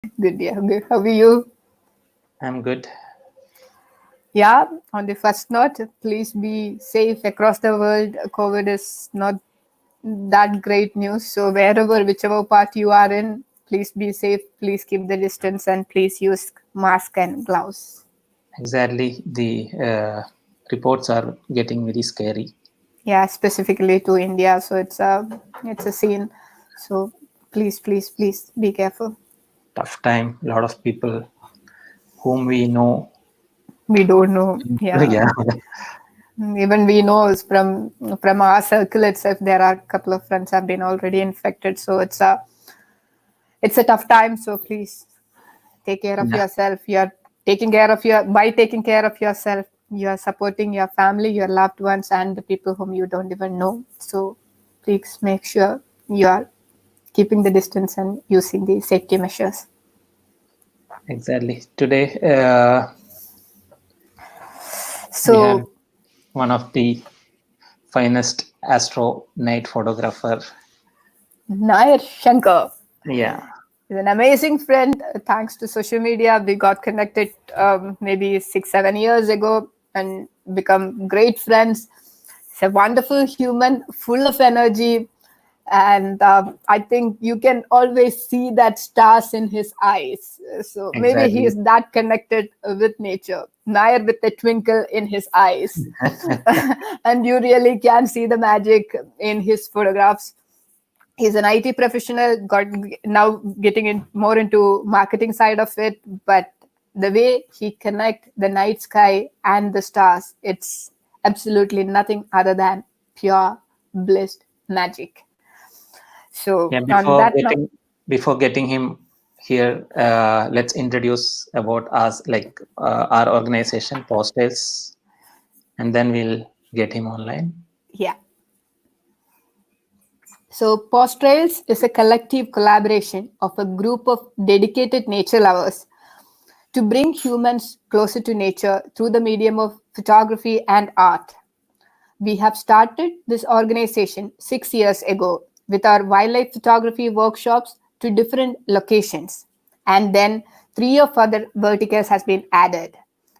Good, yeah. Good. How are you? I'm good. Yeah, on the first note, please be safe across the world. COVID is not that great news. So, wherever, whichever part you are in, please be safe. Please keep the distance and please use mask and gloves. Exactly. The reports are getting very scary. Yeah, specifically to India. So, it's a scene. So, please be careful. Tough time. A lot of people whom we know. We don't know. Yeah. Yeah, Even we know is from our circle itself, there are a couple of friends have been already infected. So it's a tough time. So please take care of yeah, yourself. You're taking care of your by taking care of yourself. You are supporting your family, your loved ones, and the people whom you don't even know. So please make sure you are keeping the distance and using the safety measures. exactly. Today, we had So one of the finest astro night photographer. Nair Shankar. Yeah, He's an amazing friend. Thanks to social media, we got connected maybe 6, 7 years ago and become great friends. He's a wonderful human, full of energy, and I think you can always see that stars in his eyes. So maybe he exactly. is that connected with nature. Nair with a twinkle in his eyes, and you really can see the magic in his photographs. He's an IT professional, got now getting in more into marketing side of it, but the way he connect the night sky and the stars, it's absolutely nothing other than pure blissed magic. So Yeah, on that note, before getting him here, let's introduce about us, like our organization, Paws, and then we'll get him online. yeah. So Post Trails is a collective collaboration of a group of dedicated nature lovers to bring humans closer to nature through the medium of photography and art. We have started this organization 6 years ago with our wildlife photography workshops to different locations. And then three of other verticals has been added: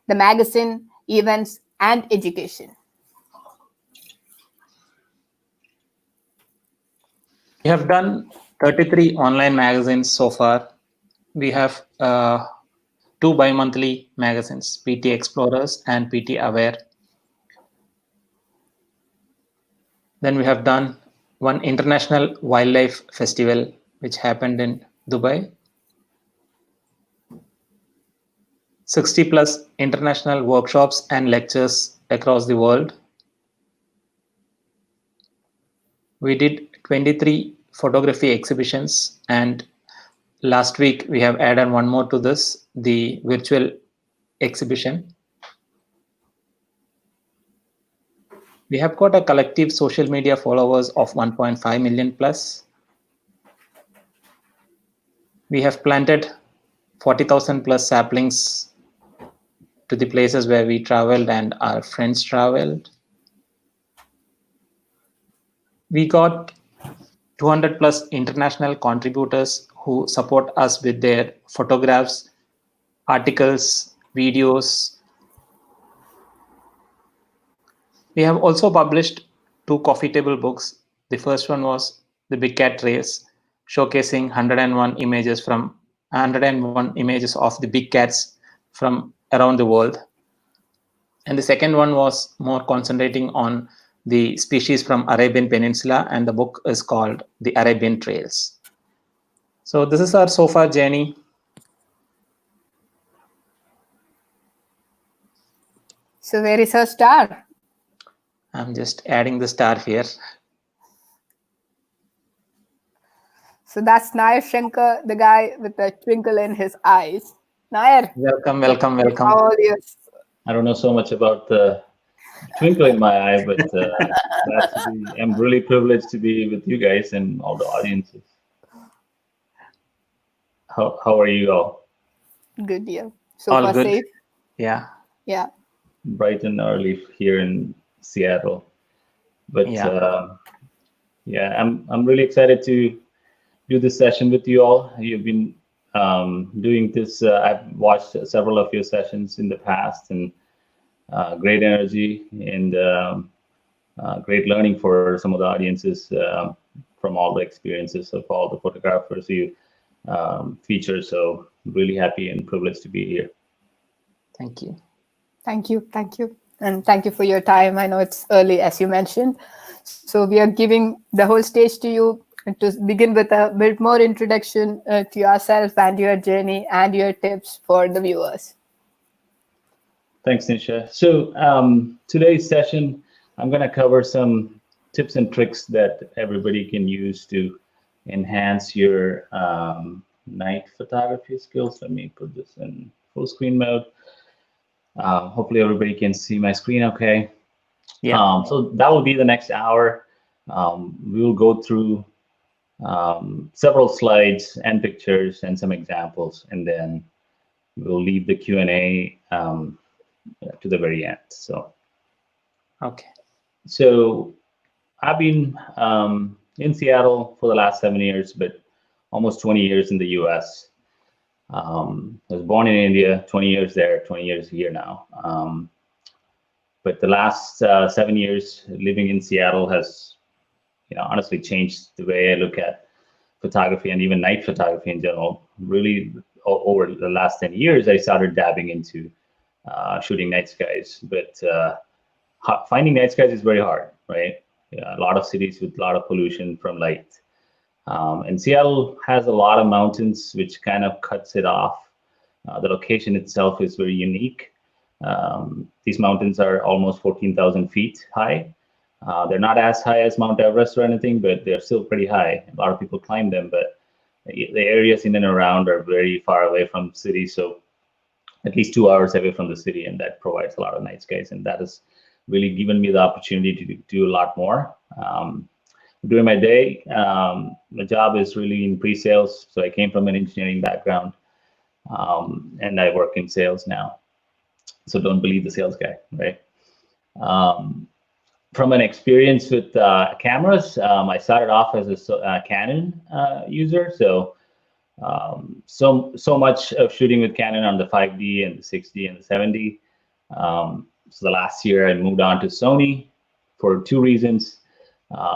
the magazine, events, and education. We have done 33 online magazines so far. We have two bi-monthly magazines, PT Explorers and PT Aware. Then we have done one international wildlife festival which happened in Dubai. 60 plus international workshops and lectures across the world. We did 23 photography exhibitions, and last week we have added one more to this, the virtual exhibition. We have got a collective social media followers of 1.5 million plus. We have planted 40,000 plus saplings to the places where we traveled and our friends traveled. We got 200 plus international contributors who support us with their photographs, articles, videos. We have also published two coffee table books. The first one was The Big Cat Race, showcasing 101 images of the big cats from around the world. And the second one was more concentrating on the species from Arabian Peninsula, and the book is called The Arabian Trails. So this is our so far journey. So where is her star? I'm just adding the star here. So that's Nair Shankar, the guy with the twinkle in his eyes. Nair, Welcome, the welcome, welcome. all yours. I don't know so much about the twinkle in my eye, but I'm really privileged to be with you guys and all the audiences. How are you all? Good deal. So All far good. safe. Yeah, Yeah. Bright and early here in Seattle, but yeah. yeah, I'm really excited to do this session with you all. You've been doing this. I've watched several of your sessions in the past, and great energy and great learning for some of the audiences from all the experiences of all the photographers you feature. So really happy and privileged to be here. Thank you. Thank you. Thank you. And thank you for your time. I know it's early, as you mentioned. So we are giving the whole stage to you to begin with a bit more introduction to yourself and your journey and your tips for the viewers. Thanks, Nisha. So today's session, I'm going to cover some tips and tricks that everybody can use to enhance your night photography skills. Let me put this in full screen mode. Hopefully everybody can see my screen okay. Yeah. So that will be the next hour. We will go through several slides and pictures and some examples, and then we'll leave the Q&A to the very end. So, Okay. So I've been in Seattle for the last 7 years, but almost 20 years in the US. I was born in India, 20 years there, 20 years here now. But the last 7 years living in Seattle has, honestly changed the way I look at photography and even night photography in general. Really, over the last 10 years, I started dabbing into shooting night skies. But finding night skies is very hard, right? A lot of cities with a lot of pollution from light. And Seattle has a lot of mountains, which kind of cuts it off. The location itself is very unique. These mountains are almost 14,000 feet high. They're not as high as Mount Everest or anything, but they're still pretty high. A lot of people climb them, but the areas in and around are very far away from cities, so at least 2 hours away from the city, and that provides a lot of night skies, and that has really given me the opportunity to do a lot more. During my day, my job is really in pre-sales, so I came from an engineering background, and I work in sales now. So don't believe the sales guy, right? From an experience with cameras, I started off as a Canon user, so much of shooting with Canon on the 5D and the 6D and the 7D. So the last year I moved on to Sony for 2 reasons: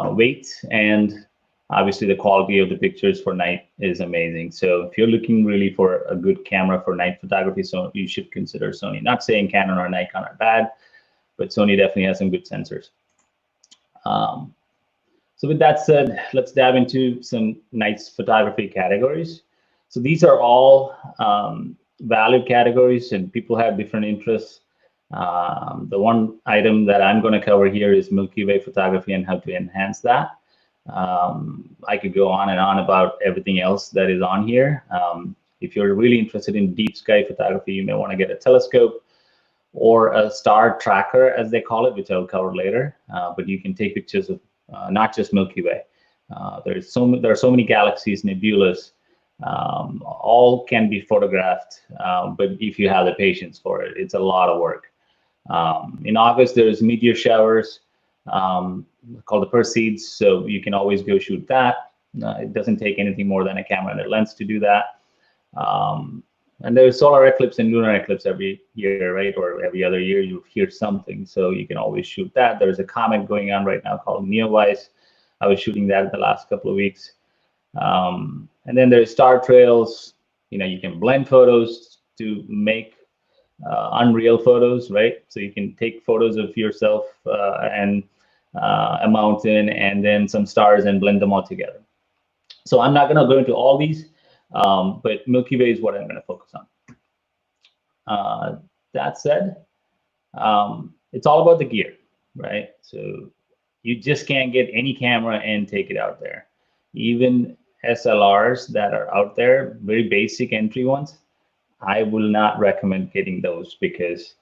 weight, and obviously the quality of the pictures for night is amazing. So if you're looking really for a good camera for night photography, so you should consider Sony. Not saying Canon or Nikon are bad, but Sony definitely has some good sensors. So with that said, let's dive into some night photography categories. So these are all valid categories, and people have different interests. The one item that I'm going to cover here is Milky Way photography and how to enhance that. I could go on and on about everything else that is on here. If you're really interested in deep sky photography, you may want to get a telescope or a star tracker, as they call it, which I'll cover later. But you can take pictures of not just Milky Way. There are so many galaxies, nebulas, all can be photographed. But if you have the patience for it, it's a lot of work. In August, there's meteor showers called the Perseids, so you can always go shoot that. It doesn't take anything more than a camera and a lens to do that. And there's solar eclipse and lunar eclipse every year, right? Or every other year you hear something, so you can always shoot that. There's a comet going on right now called Neowise. I was shooting that the last couple of weeks. And then there's star trails. You can blend photos to make unreal photos, right? So you can take photos of yourself and a mountain and then some stars and blend them all together. So I'm not going to go into all these, but Milky Way is what I'm going to focus on. That said, it's all about the gear, right? So you just can't get any camera and take it out there. Even SLRs that are out there, very basic entry ones, I will not recommend getting those because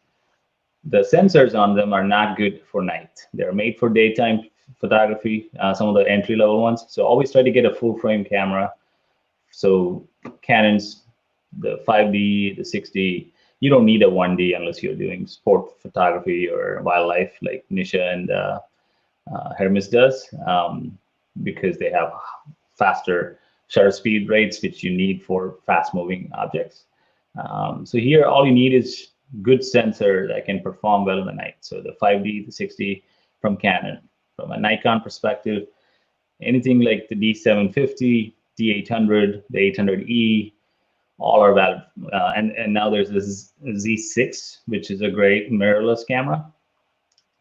the sensors on them are not good for night. They're made for daytime photography, some of the entry-level ones. So always try to get a full-frame camera. So Canons, the 5D, the 6D, you don't need a 1D unless you're doing sport photography or wildlife like Nisha and Hermes does, because they have faster shutter speed rates, which you need for fast moving objects. So here, all you need is good sensor that can perform well in the night. So the 5D, the 6D from Canon. From a Nikon perspective, anything like the D750, D800, the 800E, all are valid. And now there's this Z6, which is a great mirrorless camera.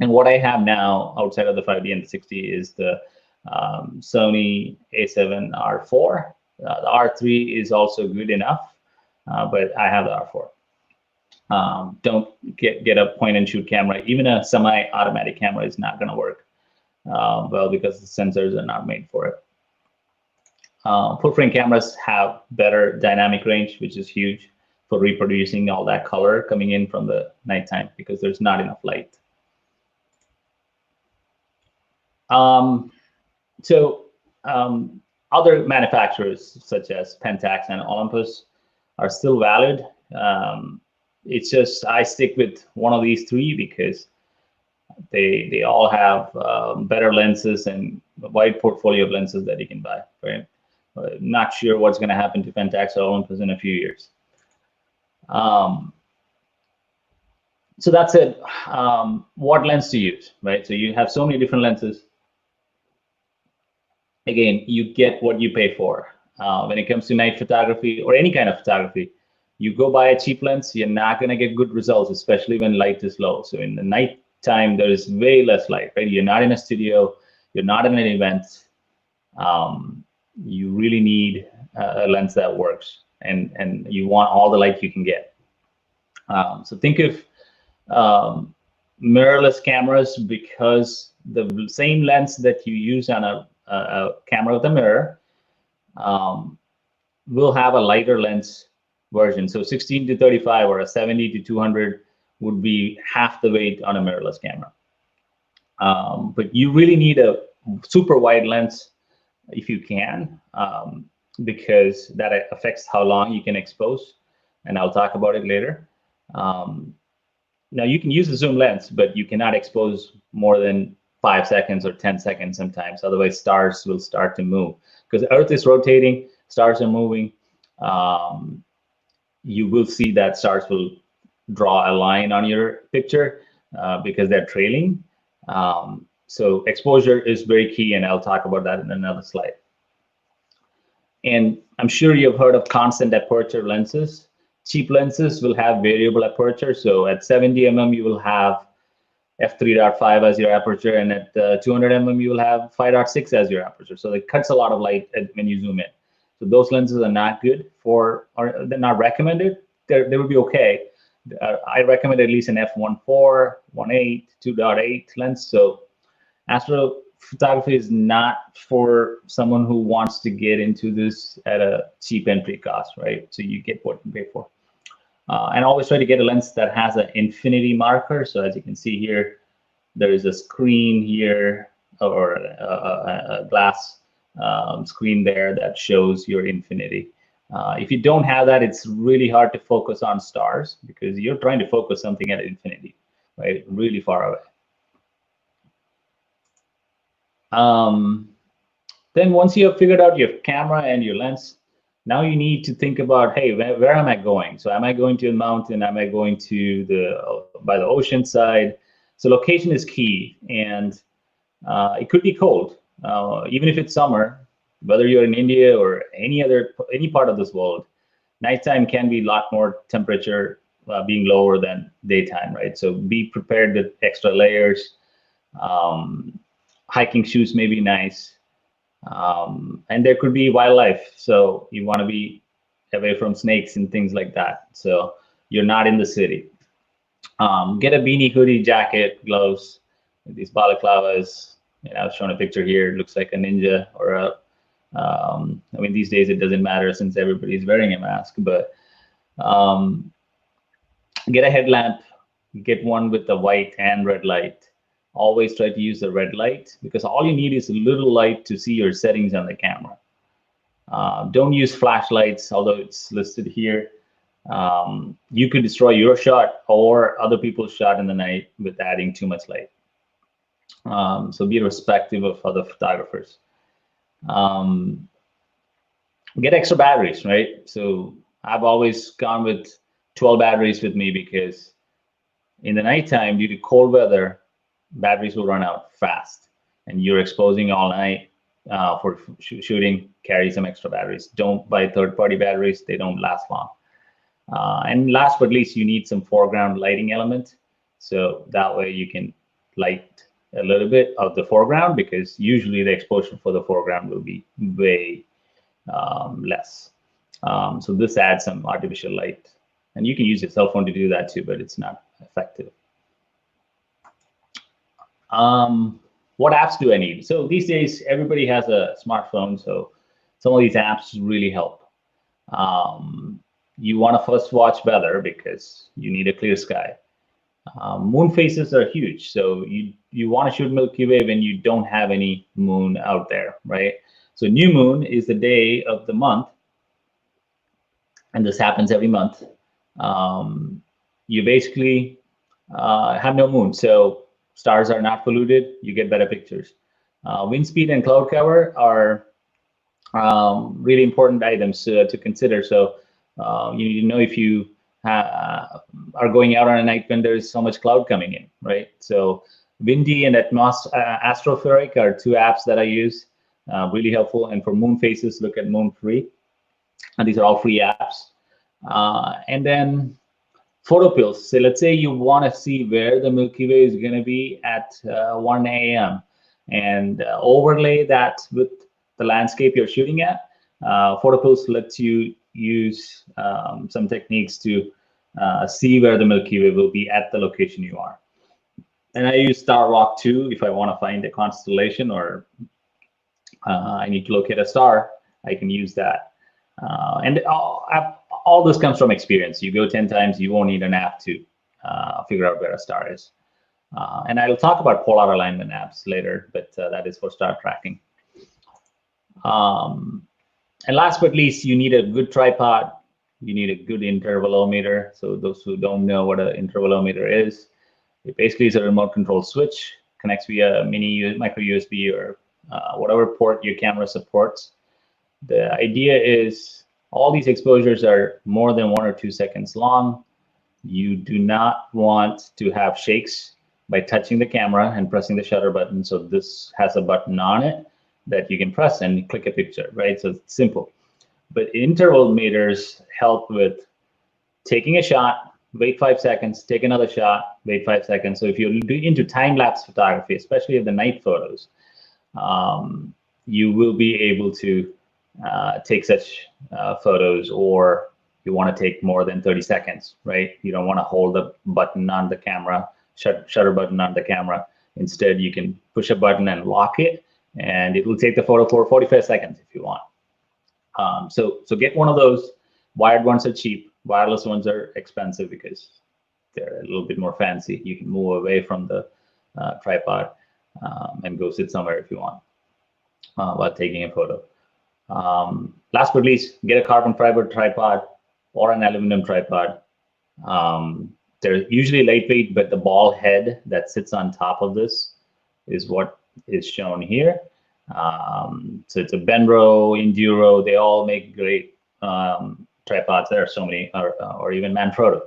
And what I have now outside of the 5D and the 6D is the Sony A7R4. The R3 is also good enough, but I have the R4. Don't get a point and shoot camera. Even a semi-automatic camera is not going to work well because the sensors are not made for it. Full frame cameras have better dynamic range, which is huge for reproducing all that color coming in from the nighttime because there's not enough light. Other manufacturers such as Pentax and Olympus are still valid. It's just I stick with one of these three because they all have better lenses and a wide portfolio of lenses that you can buy. Right? Not sure what's going to happen to Pentax or Olympus in a few years. So that's it. What lens to use, right? So you have so many different lenses. Again, you get what you pay for. When it comes to night photography or any kind of photography, you go buy a cheap lens, you're not going to get good results, especially when light is low. So in the night time, there is way less light, right? You're not in a studio, you're not in an event. You really need a lens that works, and you want all the light you can get. So think of mirrorless cameras because the same lens that you use on a camera with a mirror will have a lighter lens version. So 16 to 35 or a 70 to 200 would be half the weight on a mirrorless camera. But you really need a super wide lens if you can, because that affects how long you can expose, and I'll talk about it later. Now you can use a zoom lens, but you cannot expose more than 5 seconds or 10 seconds sometimes, otherwise stars will start to move. Because the Earth is rotating, stars are moving, you will see that stars will draw a line on your picture because they're trailing. So exposure is very key, and I'll talk about that in another slide. And I'm sure you've heard of constant aperture lenses. Cheap lenses will have variable aperture. So at 70 mm, you will have f3.5 as your aperture, and at 200 mm, you will have 5.6 as your aperture. So it cuts a lot of light when you zoom in. So those lenses are not good for, or they're not recommended. They would be okay. I recommend at least an f1.4, 1.8, 2.8 lens. So astrophotography is not for someone who wants to get into this at a cheap entry cost, right? So you get what you pay for. And always try to get a lens that has an infinity marker. So as you can see here, there is a screen here, or a glass screen there that shows your infinity. If you don't have that, it's really hard to focus on stars because you're trying to focus something at infinity, right? Really far away. Then once you have figured out your camera and your lens, now you need to think about, hey, where am I going? So am I going to a mountain? Am I going to by the ocean side? So location is key, and it could be cold. Even if it's summer, whether you're in India or any part of this world, nighttime can be a lot more temperature being lower than daytime, right? So be prepared with extra layers. Hiking shoes may be nice. And there could be wildlife, so you want to be away from snakes and things like that. So you're not in the city. Get a beanie, hoodie, jacket, gloves, these balaclavas. I've shown a picture here. It looks like a ninja or a. I mean, these days it doesn't matter since everybody's wearing a mask. But get a headlamp. Get one with the white and red light. Always try to use the red light because all you need is a little light to see your settings on the camera. Don't use flashlights, although it's listed here. You could destroy your shot or other people's shot in the night with adding too much light. So be respectful of other photographers. get extra batteries, right? So I've always gone with 12 batteries with me because in the nighttime, due to cold weather, batteries will run out fast, and you're exposing all night for shooting. Carry some extra batteries. Don't buy third-party batteries; they don't last long. And last but least, you need some foreground lighting element, so that way you can light a little bit of the foreground, because usually the exposure for the foreground will be way less. So this adds some artificial light, and you can use your cell phone to do that too, but it's not effective. What apps do I need? So these days, everybody has a smartphone, so some of these apps really help. You want to first watch weather because you need a clear sky. Moon phases are huge, so you want to shoot Milky Way when you don't have any moon out there, right? So new moon is the day of the month, and this happens every month. You basically have no moon, so stars are not polluted. You get better pictures. Wind speed and cloud cover are really important items to consider. So you need to know if you are going out on a night when there's so much cloud coming in, right? So Windy and Astrospheric are two apps that I use, really helpful. And for moon phases, look at Moon Free. And these are all free apps. And then photo pills. So let's say you want to see where the Milky Way is going to be at 1 a.m. and overlay that with the landscape you're shooting at. Photo pills lets you use some techniques to see where the Milky Way will be at the location you are. And I use Star Rock 2 if I want to find a constellation, or I need to locate a star. I can use that. And all this comes from experience. You go 10 times, you won't need an app to figure out where a star is. And I'll talk about polar alignment apps later, but that is for star tracking. And last but least, you need a good tripod. You need a good intervalometer. So those who don't know what an intervalometer is, it basically is a remote control switch, connects via mini micro USB or whatever port your camera supports. The idea is all these exposures are more than 1 or 2 seconds long. You do not want to have shakes by touching the camera and pressing the shutter button. So this has a button on it that you can press and click a picture, right? So it's simple. But interval meters help with taking a shot, wait 5 seconds, take another shot, wait 5 seconds. So if you're into time-lapse photography, especially of the night photos, you will be able to take such photos, or you want to take more than 30 seconds, right? You don't want to hold the button on the camera, shutter button on the camera. Instead, you can push a button and lock it, and it will take the photo for 45 seconds if you want. So get one of those. Wired ones are cheap. Wireless ones are expensive because they're a little bit more fancy. You can move away from the tripod and go sit somewhere if you want while taking a photo. Last but least, get a carbon fiber tripod or an aluminum tripod. They're usually lightweight, but the ball head that sits on top of this is what is shown here. So it's a Benro, Enduro, they all make great tripods. There are so many, or even Manfrotto.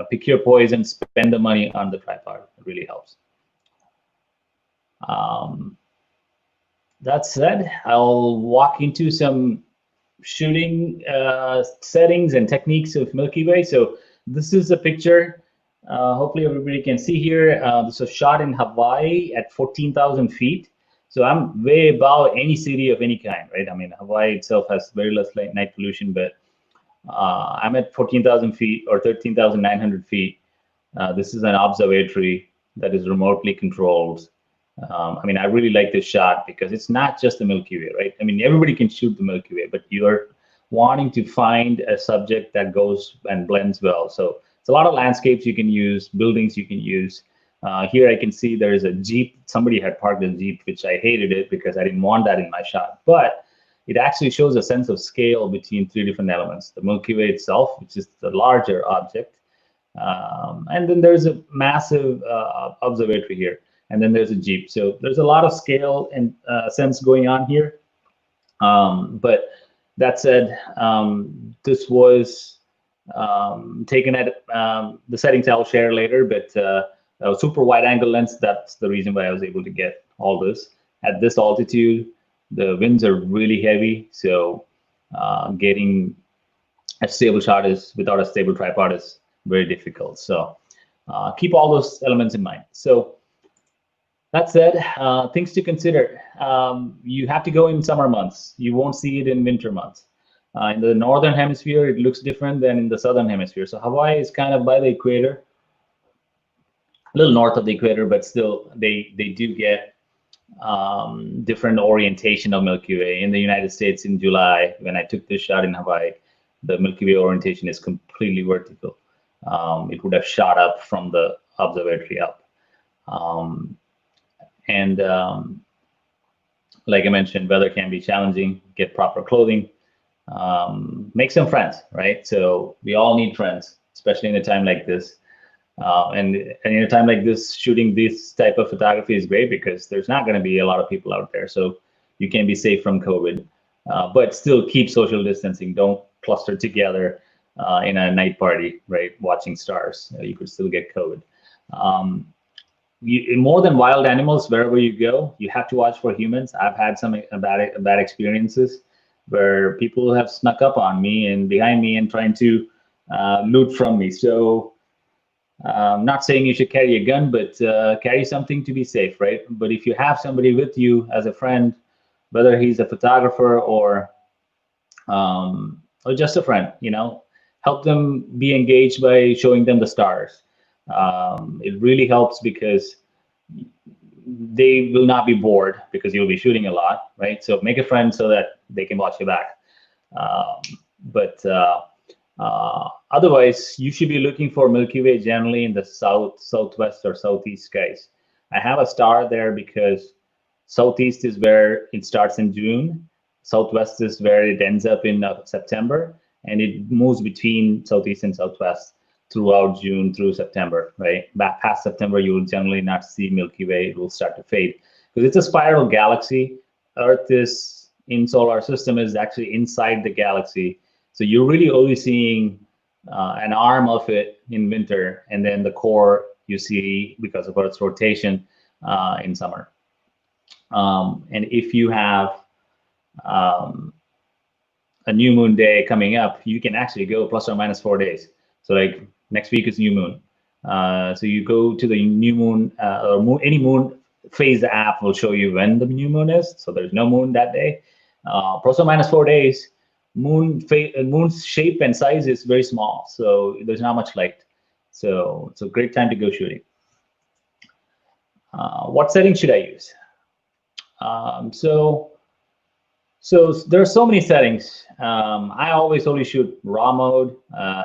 Pick your poison, spend the money on the tripod. It really helps. That said, I'll walk into some shooting settings and techniques of Milky Way. So this is a picture. Hopefully everybody can see here. This was shot in Hawaii at 14,000 feet. So I'm way above any city of any kind, right? I mean, Hawaii itself has very less night pollution, but I'm at 14,000 feet or 13,900 feet. This is an observatory that is remotely controlled. I mean, I really like this shot because it's not just the Milky Way, right? I mean, everybody can shoot the Milky Way, but you're wanting to find a subject that goes and blends well. So it's a lot of landscapes you can use, buildings you can use. Here I can see there is a Jeep. Somebody had parked a Jeep, which I hated it because I didn't want that in my shot. But it actually shows a sense of scale between 3 different elements. The Milky Way itself, which is the larger object. And then there's a massive observatory here. And then there's a Jeep. So there's a lot of scale and sense going on here. But that said, this was taken at the settings I'll share later, but a super wide angle lens, that's the reason why I was able to get all this. At this altitude, the winds are really heavy, so getting a stable shot is without a stable tripod is very difficult. So keep all those elements in mind. So that said, things to consider. You have to go in summer months. You won't see it in winter months. In the northern hemisphere, it looks different than in the southern hemisphere. So Hawaii is kind of by the equator, a little north of the equator, but still they do get different orientation of Milky Way. In the United States in July, when I took this shot in Hawaii, the Milky Way orientation is completely vertical. It would have shot up from the observatory up. And like I mentioned, weather can be challenging. Get proper clothing. Make some friends, right? So we all need friends, especially in a time like this. And in a time like this, shooting this type of photography is great because there's not going to be a lot of people out there. So you can be safe from COVID, but still keep social distancing. Don't cluster together in a night party, right? Watching stars. You could still get COVID. More than wild animals, wherever you go, you have to watch for humans. I've had some bad experiences where people have snuck up on me and behind me and trying to loot from me. So I'm not saying you should carry a gun, but carry something to be safe, right? But if you have somebody with you as a friend, whether he's a photographer or just a friend, help them be engaged by showing them the stars. It really helps because they will not be bored because you'll be shooting a lot, right? So make a friend so that they can watch you back. Otherwise, you should be looking for Milky Way generally in the south, southwest, or southeast skies. I have a star there because southeast is where it starts in June, southwest is where it ends up in September, and it moves between southeast and southwest throughout June through September, right? Back past September, you will generally not see Milky Way. It will start to fade because it's a spiral galaxy. Earth is in solar system is actually inside the galaxy. So you're really only seeing an arm of it in winter, and then the core you see because of Earth's rotation in summer. And if you have a new moon day coming up, you can actually go plus or minus 4 days. So like next week is new moon. So you go to the new moon or any moon phase app will show you when the new moon is. So there's no moon that day. Plus or minus 4 days. Moon's shape and size is very small, so there's not much light. So it's a great time to go shooting. What settings should I use? So there are so many settings. I always only shoot raw mode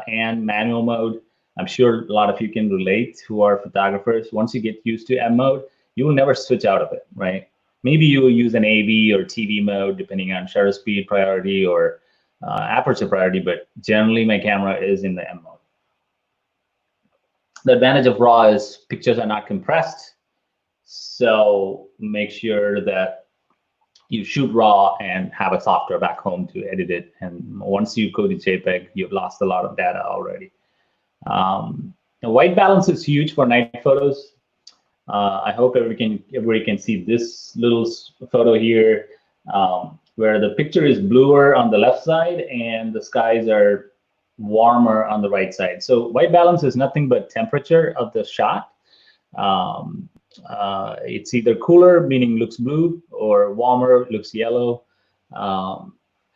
and manual mode. I'm sure a lot of you can relate who are photographers. Once you get used to M mode, you will never switch out of it, right? Maybe you will use an AV or TV mode depending on shutter speed priority or aperture priority, but generally my camera is in the M mode. The advantage of RAW is pictures are not compressed, so make sure that you shoot RAW and have a software back home to edit it. And once you go to JPEG, you've lost a lot of data already. The white balance is huge for night photos. I hope everybody can see this little photo here, where the picture is bluer on the left side and the skies are warmer on the right side. So white balance is nothing but temperature of the shot. It's either cooler, meaning looks blue, or warmer, looks yellow.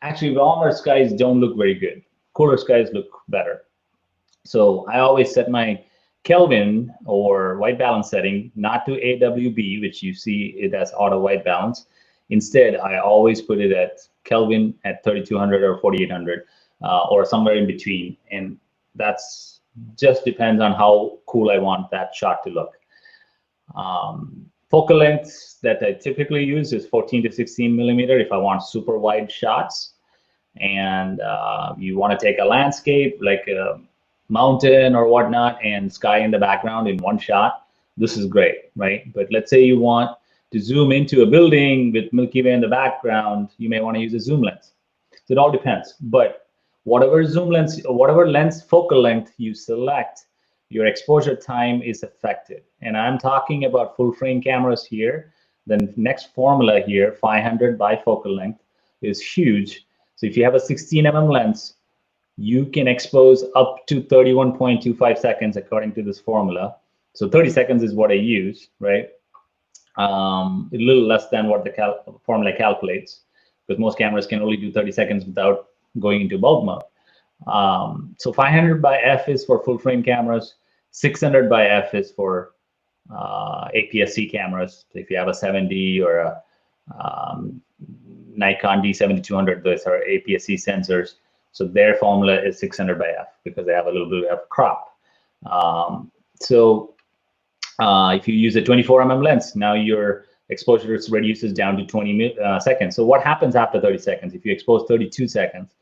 Actually, warmer skies don't look very good. Cooler skies look better. So I always set my Kelvin or white balance setting not to AWB, which you see it as auto white balance. Instead, I always put it at Kelvin at 3200 or 4800 or somewhere in between. And that's just depends on how cool I want that shot to look. Focal length that I typically use is 14 to 16 millimeter if I want super wide shots. And you want to take a landscape like a mountain or whatnot and sky in the background in one shot, this is great, right? But let's say you want to zoom into a building with Milky Way in the background, you may want to use a zoom lens. So it all depends. But whatever zoom lens, or whatever lens focal length you select, your exposure time is affected. And I'm talking about full frame cameras here. The next formula here, 500 bifocal length, is huge. So if you have a 16 mm lens, you can expose up to 31.25 seconds according to this formula. So 30 seconds is what I use, right? A little less than what the formula calculates, because most cameras can only do 30 seconds without going into bulb mode. So 500 by f is for full frame cameras. 600 by f is for APS-C cameras. So if you have a 7D or a Nikon D7200, those are APS-C sensors. So their formula is 600 by f because they have a little bit of crop. If you use a 24 mm lens, now your exposure reduces down to 20 seconds. So what happens after 30 seconds? If you expose 32 seconds,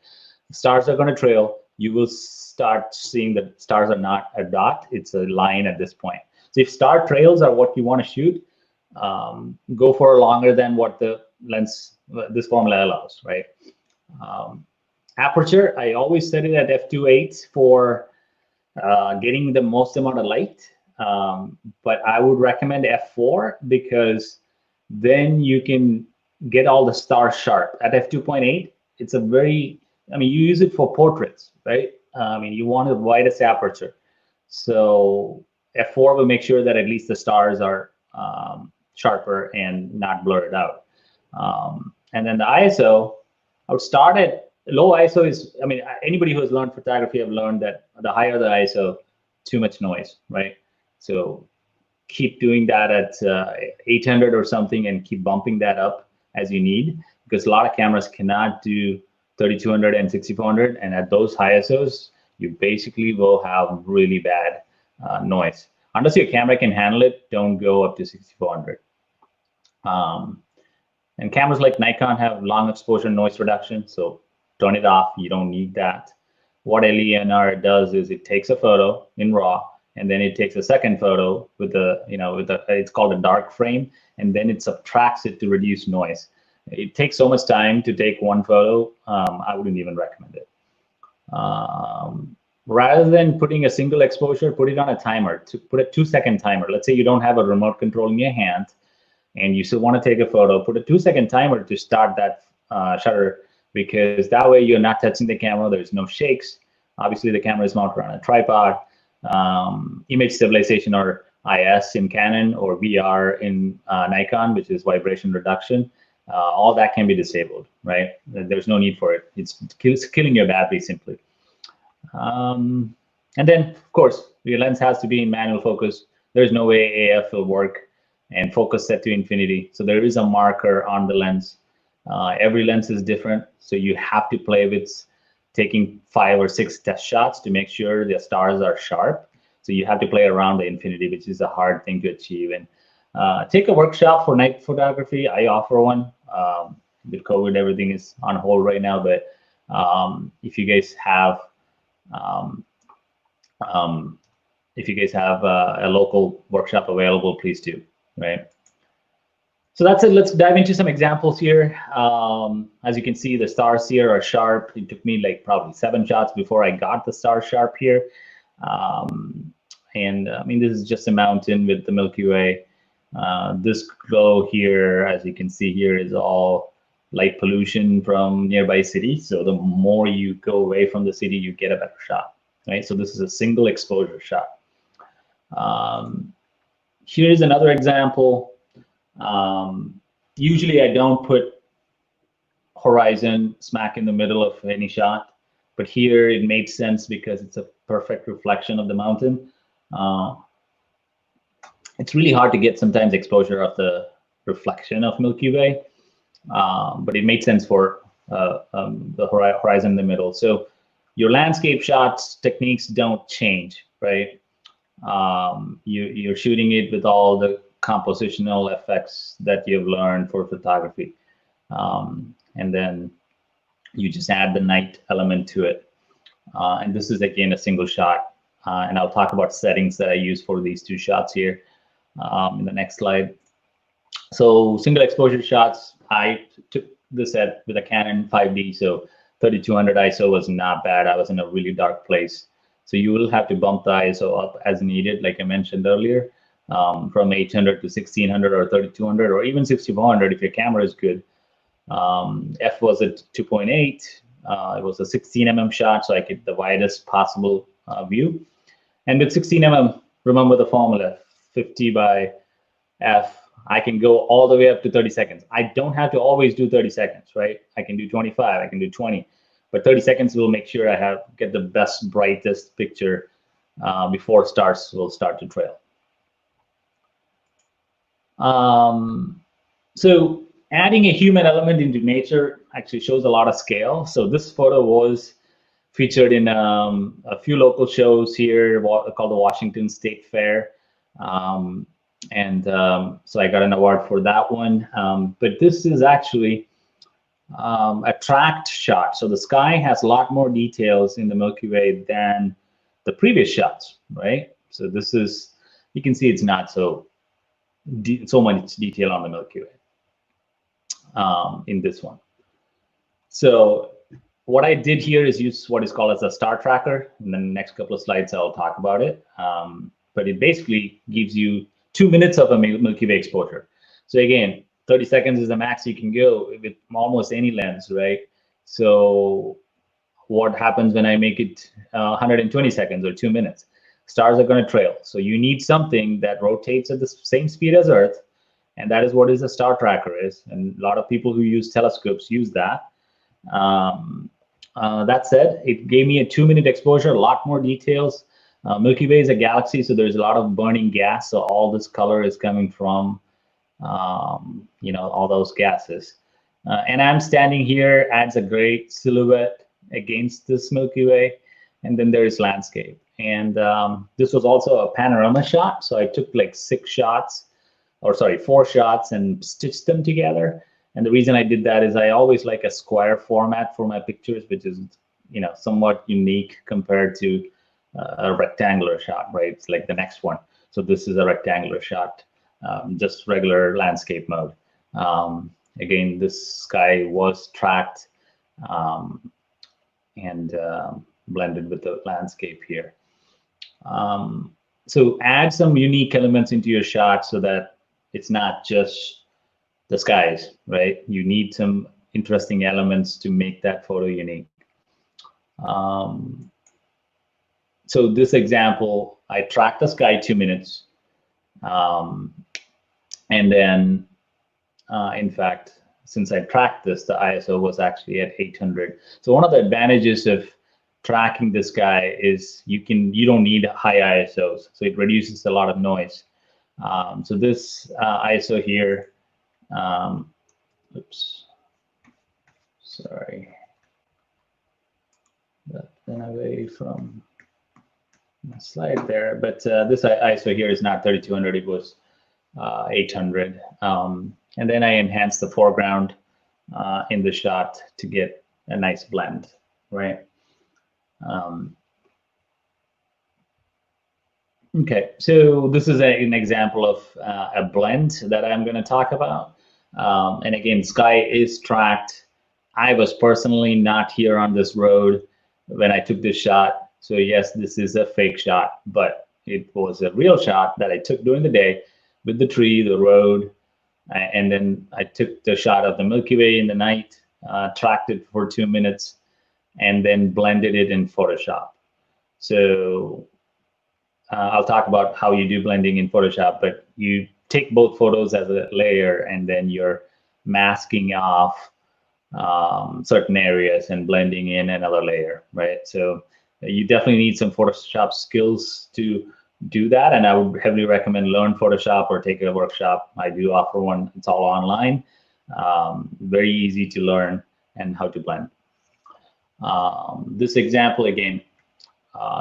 the stars are going to trail. You will start seeing that stars are not a dot, it's a line at this point. So if star trails are what you want to shoot, go for longer than what the lens, this formula allows, right? Aperture, I always set it at f2.8 for getting the most amount of light. But I would recommend f4 because then you can get all the stars sharp. At f2.8, it's a very, I mean, you use it for portraits, right? I mean, you want the widest aperture. So f4 will make sure that at least the stars are sharper and not blurred out. And then the ISO, I would start at low ISO is, I mean, anybody who has learned photography have learned that the higher the ISO, too much noise, right? So keep doing that at 800 or something and keep bumping that up as you need, because a lot of cameras cannot do 3200 and 6400, and at those high ISOs, you basically will have really bad noise. Unless your camera can handle it, don't go up to 6400. And cameras like Nikon have long exposure noise reduction, so turn it off. You don't need that. What LENR does is it takes a photo in RAW, and then it takes a second photo with the, it's called a dark frame, and then it subtracts it to reduce noise. It takes so much time to take one photo, I wouldn't even recommend it. Rather than putting a single exposure, put it on a timer. To put a 2-second timer. Let's say you don't have a remote control in your hand, and you still want to take a photo, put a 2-second timer to start that shutter, because that way you're not touching the camera, there's no shakes. Obviously the camera is mounted on a tripod. Image stabilization, or IS in Canon, or VR in Nikon, which is vibration reduction, all that can be disabled, right? There's no need for it. It's killing your battery simply. And then, of course, your lens has to be in manual focus. There's no way AF will work and focus set to infinity. So there is a marker on the lens. Every lens is different, so you have to play with taking 5 or 6 test shots to make sure the stars are sharp. So you have to play around the infinity, which is a hard thing to achieve. And take a workshop for night photography. I offer one. With COVID, everything is on hold right now. But if you guys have a local workshop available, please do, right? So that's it. Let's dive into some examples here. As you can see, the stars here are sharp. It took me like probably 7 shots before I got the star sharp here. I mean, this is just a mountain with the Milky Way. This glow here, as you can see here, is all light pollution from nearby cities. So the more you go away from the city, you get a better shot, right? So this is a single exposure shot. Here's another example. Usually I don't put horizon smack in the middle of any shot, but here it made sense because it's a perfect reflection of the mountain. It's really hard to get sometimes exposure of the reflection of Milky Way, but it made sense for the horizon in the middle. So your landscape shots techniques don't change, right? You're shooting it with all the compositional effects that you've learned for photography. And then you just add the night element to it. And this is again a single shot. And I'll talk about settings that I use for these 2 shots here in the next slide. So single exposure shots, I took this with a Canon 5D, so 3200 ISO was not bad. I was in a really dark place. So you will have to bump the ISO up as needed, like I mentioned earlier, from 800 to 1600 or 3200 or even 6400 if your camera is good. F was at 2.8. It was a 16 mm shot, so I get the widest possible view. And with 16 mm, remember the formula, 50 by F, I can go all the way up to 30 seconds. I don't have to always do 30 seconds, right? I can do 25, I can do 20, but 30 seconds will make sure I get the best, brightest picture before stars will start to trail. So adding a human element into nature actually shows a lot of scale. So this photo was featured in a few local shows here called the Washington State Fair. So I got an award for that one. But this is actually a tracked shot. So the sky has a lot more details in the Milky Way than the previous shots, right? So this is, you can see it's not so much detail on the Milky Way in this one. So what I did here is use what is called as a star tracker. And then the next couple of slides, I'll talk about it. But it basically gives you 2 minutes of a Milky Way exposure. So again, 30 seconds is the max you can go with almost any lens, right? So what happens when I make it 120 seconds or 2 minutes? Stars are going to trail. So you need something that rotates at the same speed as Earth. And that is what a star tracker is. And a lot of people who use telescopes use that. That said, it gave me a 2 minute exposure, a lot more details. Milky Way is a galaxy, so there's a lot of burning gas. So all this color is coming from, all those gases. And I'm standing here, adds a great silhouette against this Milky Way. And then there is landscape. And this was also a panorama shot. So I took like 4 shots and stitched them together. And the reason I did that is I always like a square format for my pictures, which is, somewhat unique compared to a rectangular shot, right? It's like the next one. So this is a rectangular shot, just regular landscape mode. Again, this sky was tracked and blended with the landscape here. So add some unique elements into your shot so that it's not just the skies, right? You need some interesting elements to make that photo unique. So this example, I tracked the sky 2 minutes. And then, in fact, since I tracked this, the ISO was actually at 800. So one of the advantages of tracking the sky is you don't need high ISOs. So it reduces a lot of noise. So this ISO here, oops, sorry, that went away from my slide there, but this ISO here is not 3200, it was 800. And then I enhanced the foreground in the shot to get a nice blend, right? Okay, so this is an example of a blend that I'm going to talk about. And again, sky is tracked. I was personally not here on this road when I took this shot. So yes, this is a fake shot, but it was a real shot that I took during the day with the tree, the road, and then I took the shot of the Milky Way in the night, tracked it for 2 minutes, and then blended it in Photoshop. So I'll talk about how you do blending in Photoshop, but you take both photos as a layer and then you're masking off certain areas and blending in another layer, right? So you definitely need some Photoshop skills to do that, and I would heavily recommend learn Photoshop or take a workshop. I do offer one. It's all online. Very easy to learn and how to blend. This example again,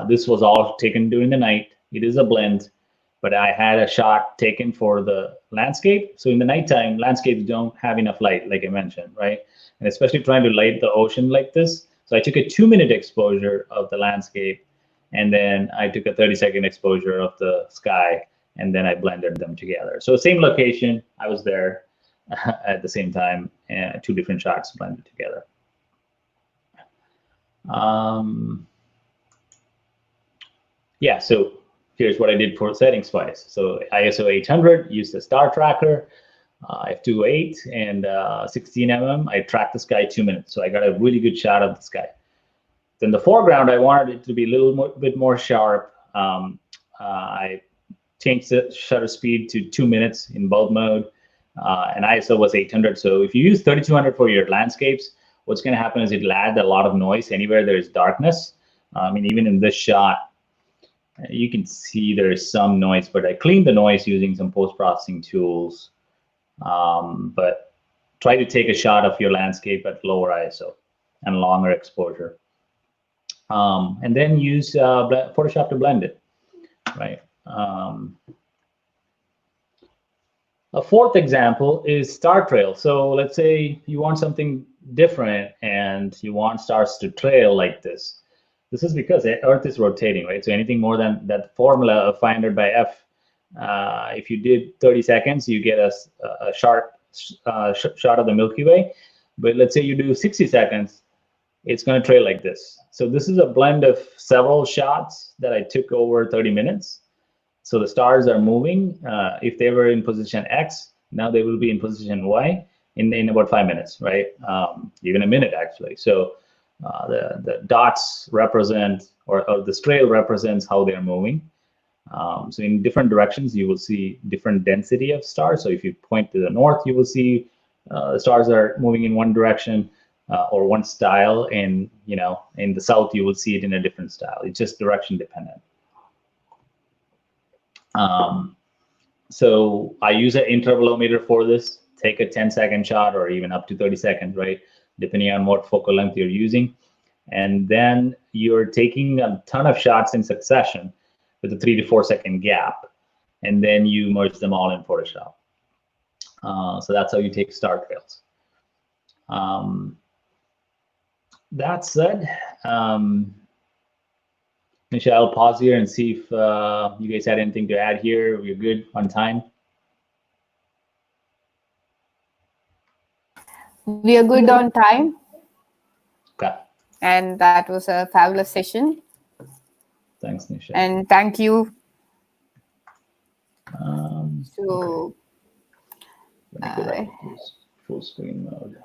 this was all taken during the night. It is a blend, but I had a shot taken for the landscape. So in the nighttime, landscapes don't have enough light, like I mentioned, right? And especially trying to light the ocean like this. So I took a 2 minute exposure of the landscape, and then I took a 30-second exposure of the sky, and then I blended them together. So same location, I was there, at the same time, two different shots blended together. Yeah, so here's what I did for settings wise. So ISO 800, use the star tracker, f2.8 and 16 mm. I tracked the sky 2 minutes, so I got a really good shot of the sky. Then the foreground, I wanted it to be a little bit more sharp. I changed the shutter speed to 2 minutes in bulb mode, and ISO was 800. So if you use 3200 for your landscapes, what's going to happen is it'll add a lot of noise anywhere there is darkness. I mean, even in this shot, you can see there is some noise, but I cleaned the noise using some post-processing tools. But try to take a shot of your landscape at lower ISO and longer exposure. And then use Photoshop to blend it, right? A fourth example is star trail. So let's say you want something different and you want stars to trail like this. This is because Earth is rotating, right? So anything more than that formula of 500 by F, if you did 30 seconds, you get a sharp shot of the Milky Way. But let's say you do 60 seconds, it's going to trail like this. So this is a blend of several shots that I took over 30 minutes. So the stars are moving. If they were in position X, now they will be in position Y in about 5 minutes, right? Even a minute, actually. So the dots represent, or the trail represents how they're moving. So in different directions, you will see different density of stars. So if you point to the north, you will see the stars are moving in one direction or one style, and in the south, you will see it in a different style. It's just direction dependent. So I use an intervalometer for this. Take a 10-second shot or even up to 30 seconds, right? Depending on what focal length you're using. And then you're taking a ton of shots in succession with a 3 to 4 second gap. And then you merge them all in Photoshop. So that's how you take star trails. That said, Michelle, I'll pause here and see if you guys had anything to add here. We're good on time. We are good on time. Okay. And that was a fabulous session. Thanks, Nisha. And thank you. Okay. Let me go back to full screen mode.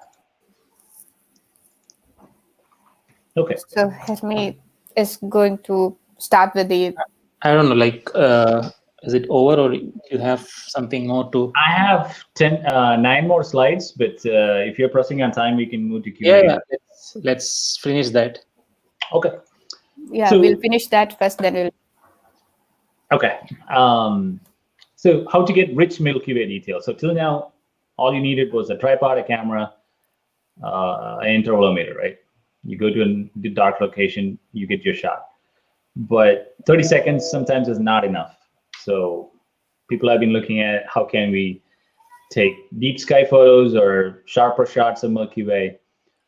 Okay. So Hermi is going to start with the. I don't know, like, is it over, or you have something more to? I have 9 more slides, but if you're pressing on time, we can move to Q&A. Yeah. Let's finish that. Okay. Yeah, So, we'll finish that first, then we'll. Okay. So how to get rich Milky Way details. So till now, all you needed was a tripod, a camera, an intervalometer, right? You go to a dark location, you get your shot. But 30 seconds sometimes is not enough. So people have been looking at how can we take deep sky photos or sharper shots of Milky Way.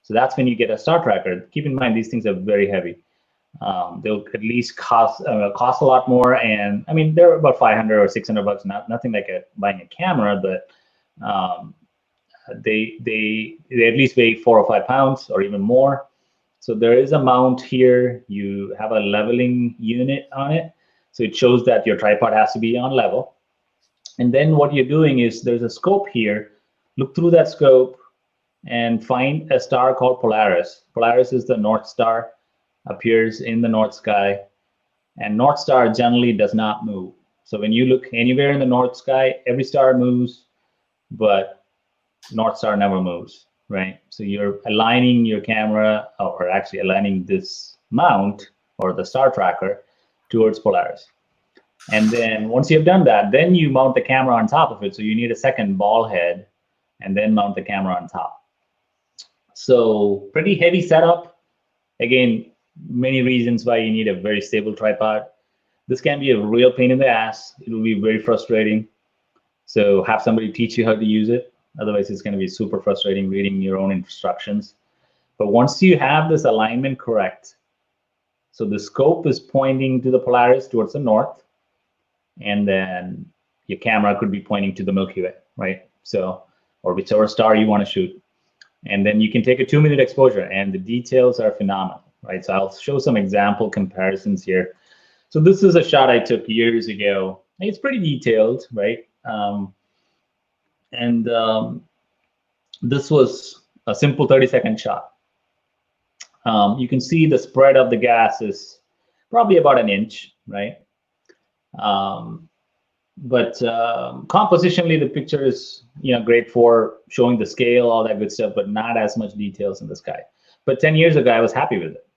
So that's when you get a star tracker. Keep in mind, these things are very heavy. They'll at least cost a lot more, and I mean they're about $500 or $600. Nothing like buying a camera, but they at least weigh 4 or 5 pounds or even more. So there is a mount here. You have a leveling unit on it, so it shows that your tripod has to be on level. And then what you're doing is there's a scope here. Look through that scope and find a star called Polaris. Polaris is the North Star, appears in the North sky, and North Star generally does not move. So when you look anywhere in the North sky, every star moves, but North Star never moves, right? So you're aligning your camera, or actually aligning this mount or the star tracker towards Polaris. And then once you've done that, then you mount the camera on top of it. So you need a second ball head and then mount the camera on top. So pretty heavy setup. Again, many reasons why you need a very stable tripod. This can be a real pain in the ass. It will be very frustrating. So have somebody teach you how to use it. Otherwise, it's going to be super frustrating reading your own instructions. But once you have this alignment correct, so the scope is pointing to the Polaris towards the north, and then your camera could be pointing to the Milky Way, right? So or whichever star you want to shoot. And then you can take a 2-minute exposure, and the details are phenomenal, right? So I'll show some example comparisons here. So this is a shot I took years ago. It's pretty detailed, right? This was a simple 30-second shot. You can see the spread of the gas is probably about an inch, right? But compositionally, the picture is great for showing the scale, all that good stuff, but not as much details in the sky. But 10 years ago, I was happy with it.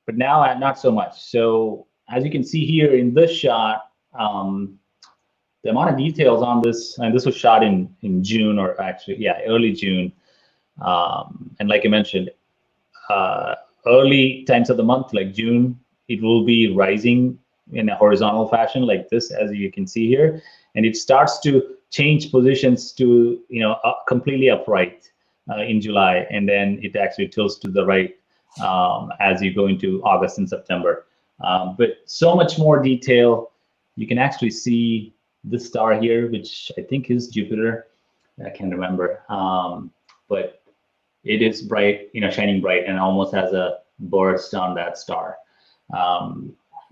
But now, not so much. So as you can see here in this shot, the amount of details on this, and this was shot in June, or actually, yeah, early June. And like I mentioned, early times of the month, like June, it will be rising in a horizontal fashion like this, as you can see here, and it starts to change positions to completely upright in July, and then it actually tilts to the right as you go into August and September. But so much more detail. You can actually see this star here, which I think is Jupiter. I can't remember, but it is bright, shining bright, and almost has a burst on that star.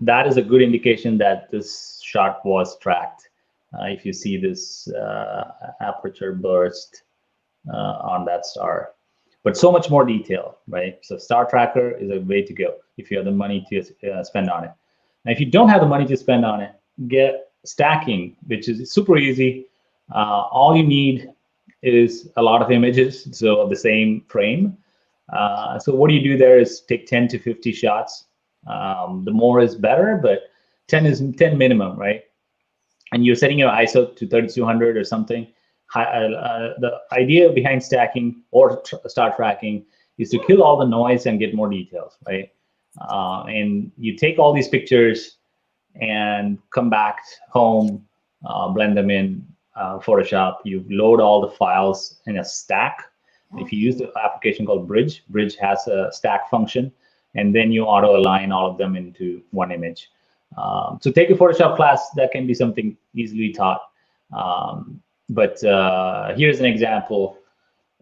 That is a good indication that this shot was tracked. If you see this aperture burst on that star, but so much more detail, right? So Star Tracker is a way to go if you have the money to spend on it. Now, if you don't have the money to spend on it, get stacking, which is super easy. All you need is a lot of images, so of the same frame. So what you do there is take 10 to 50 shots. The more is better, but 10 is 10 minimum, right? And you're setting your ISO to 3200 or something. The idea behind stacking or star tracking is to kill all the noise and get more details, right? And you take all these pictures and come back home, blend them in Photoshop. You load all the files in a stack. If you use the application called Bridge, Bridge has a stack function, and then you auto align all of them into one image. So take a Photoshop class. That can be something easily taught. But here's an example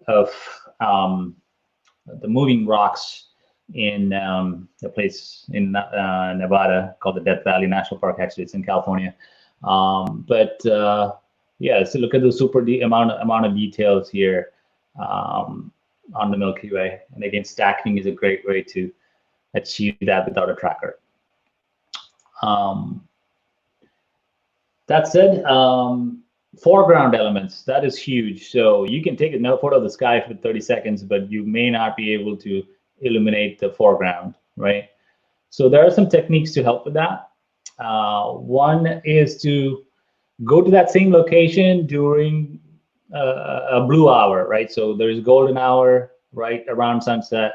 of the moving rocks in a place in Nevada called the Death Valley National Park. Actually, it's in California. Yeah, so look at the super amount of details here on the Milky Way. And again, stacking is a great way to achieve that without a tracker. That said, foreground elements, that is huge. So you can take a photo of the sky for 30 seconds, but you may not be able to illuminate the foreground, right? So there are some techniques to help with that. One is to go to that same location during a blue hour, right? So there's golden hour right around sunset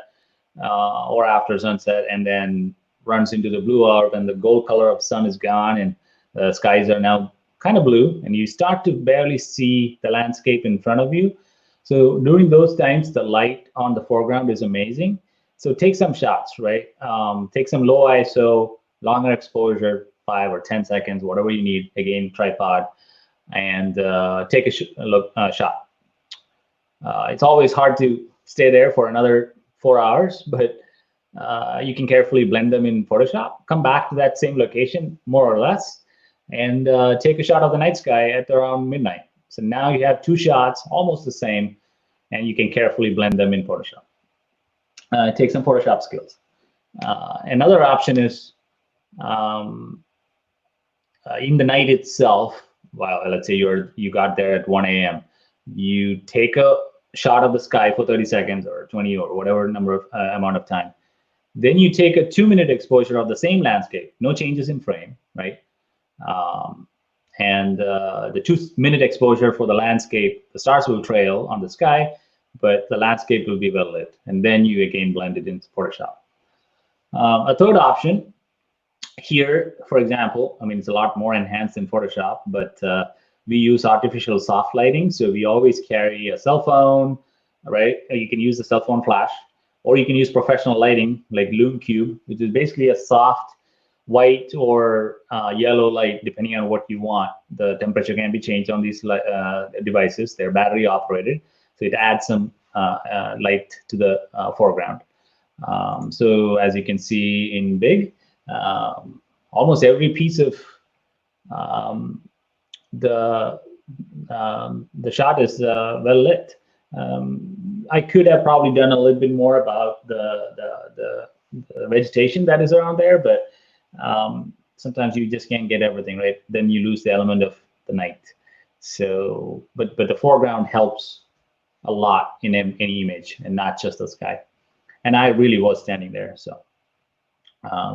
or after sunset, and then runs into the blue hour when the gold color of sun is gone and the skies are now kind of blue, and you start to barely see the landscape in front of you. So during those times, the light on the foreground is amazing. So take some shots, right? Take some low ISO, longer exposure, 5 or 10 seconds, whatever you need. Again, tripod, and take a shot. It's always hard to stay there for another 4 hours, but you can carefully blend them in Photoshop, come back to that same location, more or less, and take a shot of the night sky at around midnight. So now you have 2 shots, almost the same, and you can carefully blend them in Photoshop. Take some Photoshop skills. Another option is in the night itself, well, let's say you got there at 1 a.m. You take a shot of the sky for 30 seconds or 20 or whatever amount of time. Then you take a 2-minute exposure of the same landscape, no changes in frame, right? And the 2-minute exposure for the landscape, the stars will trail on the sky, but the landscape will be well lit. And then you again blend it into Photoshop. A third option here, for example, I mean, it's a lot more enhanced in Photoshop, but we use artificial soft lighting. So we always carry a cell phone, right? You can use the cell phone flash, or you can use professional lighting like Lume Cube, which is basically a soft white or yellow light, depending on what you want. The temperature can be changed on these devices. They're battery operated, so it adds some light to the foreground. So as you can see in big, almost every piece of the shot is well lit. I could have probably done a little bit more about the vegetation that is around there, but sometimes you just can't get everything right. Then you lose the element of the night. So, but the foreground helps a lot in any image, and not just the sky. And I really was standing there, so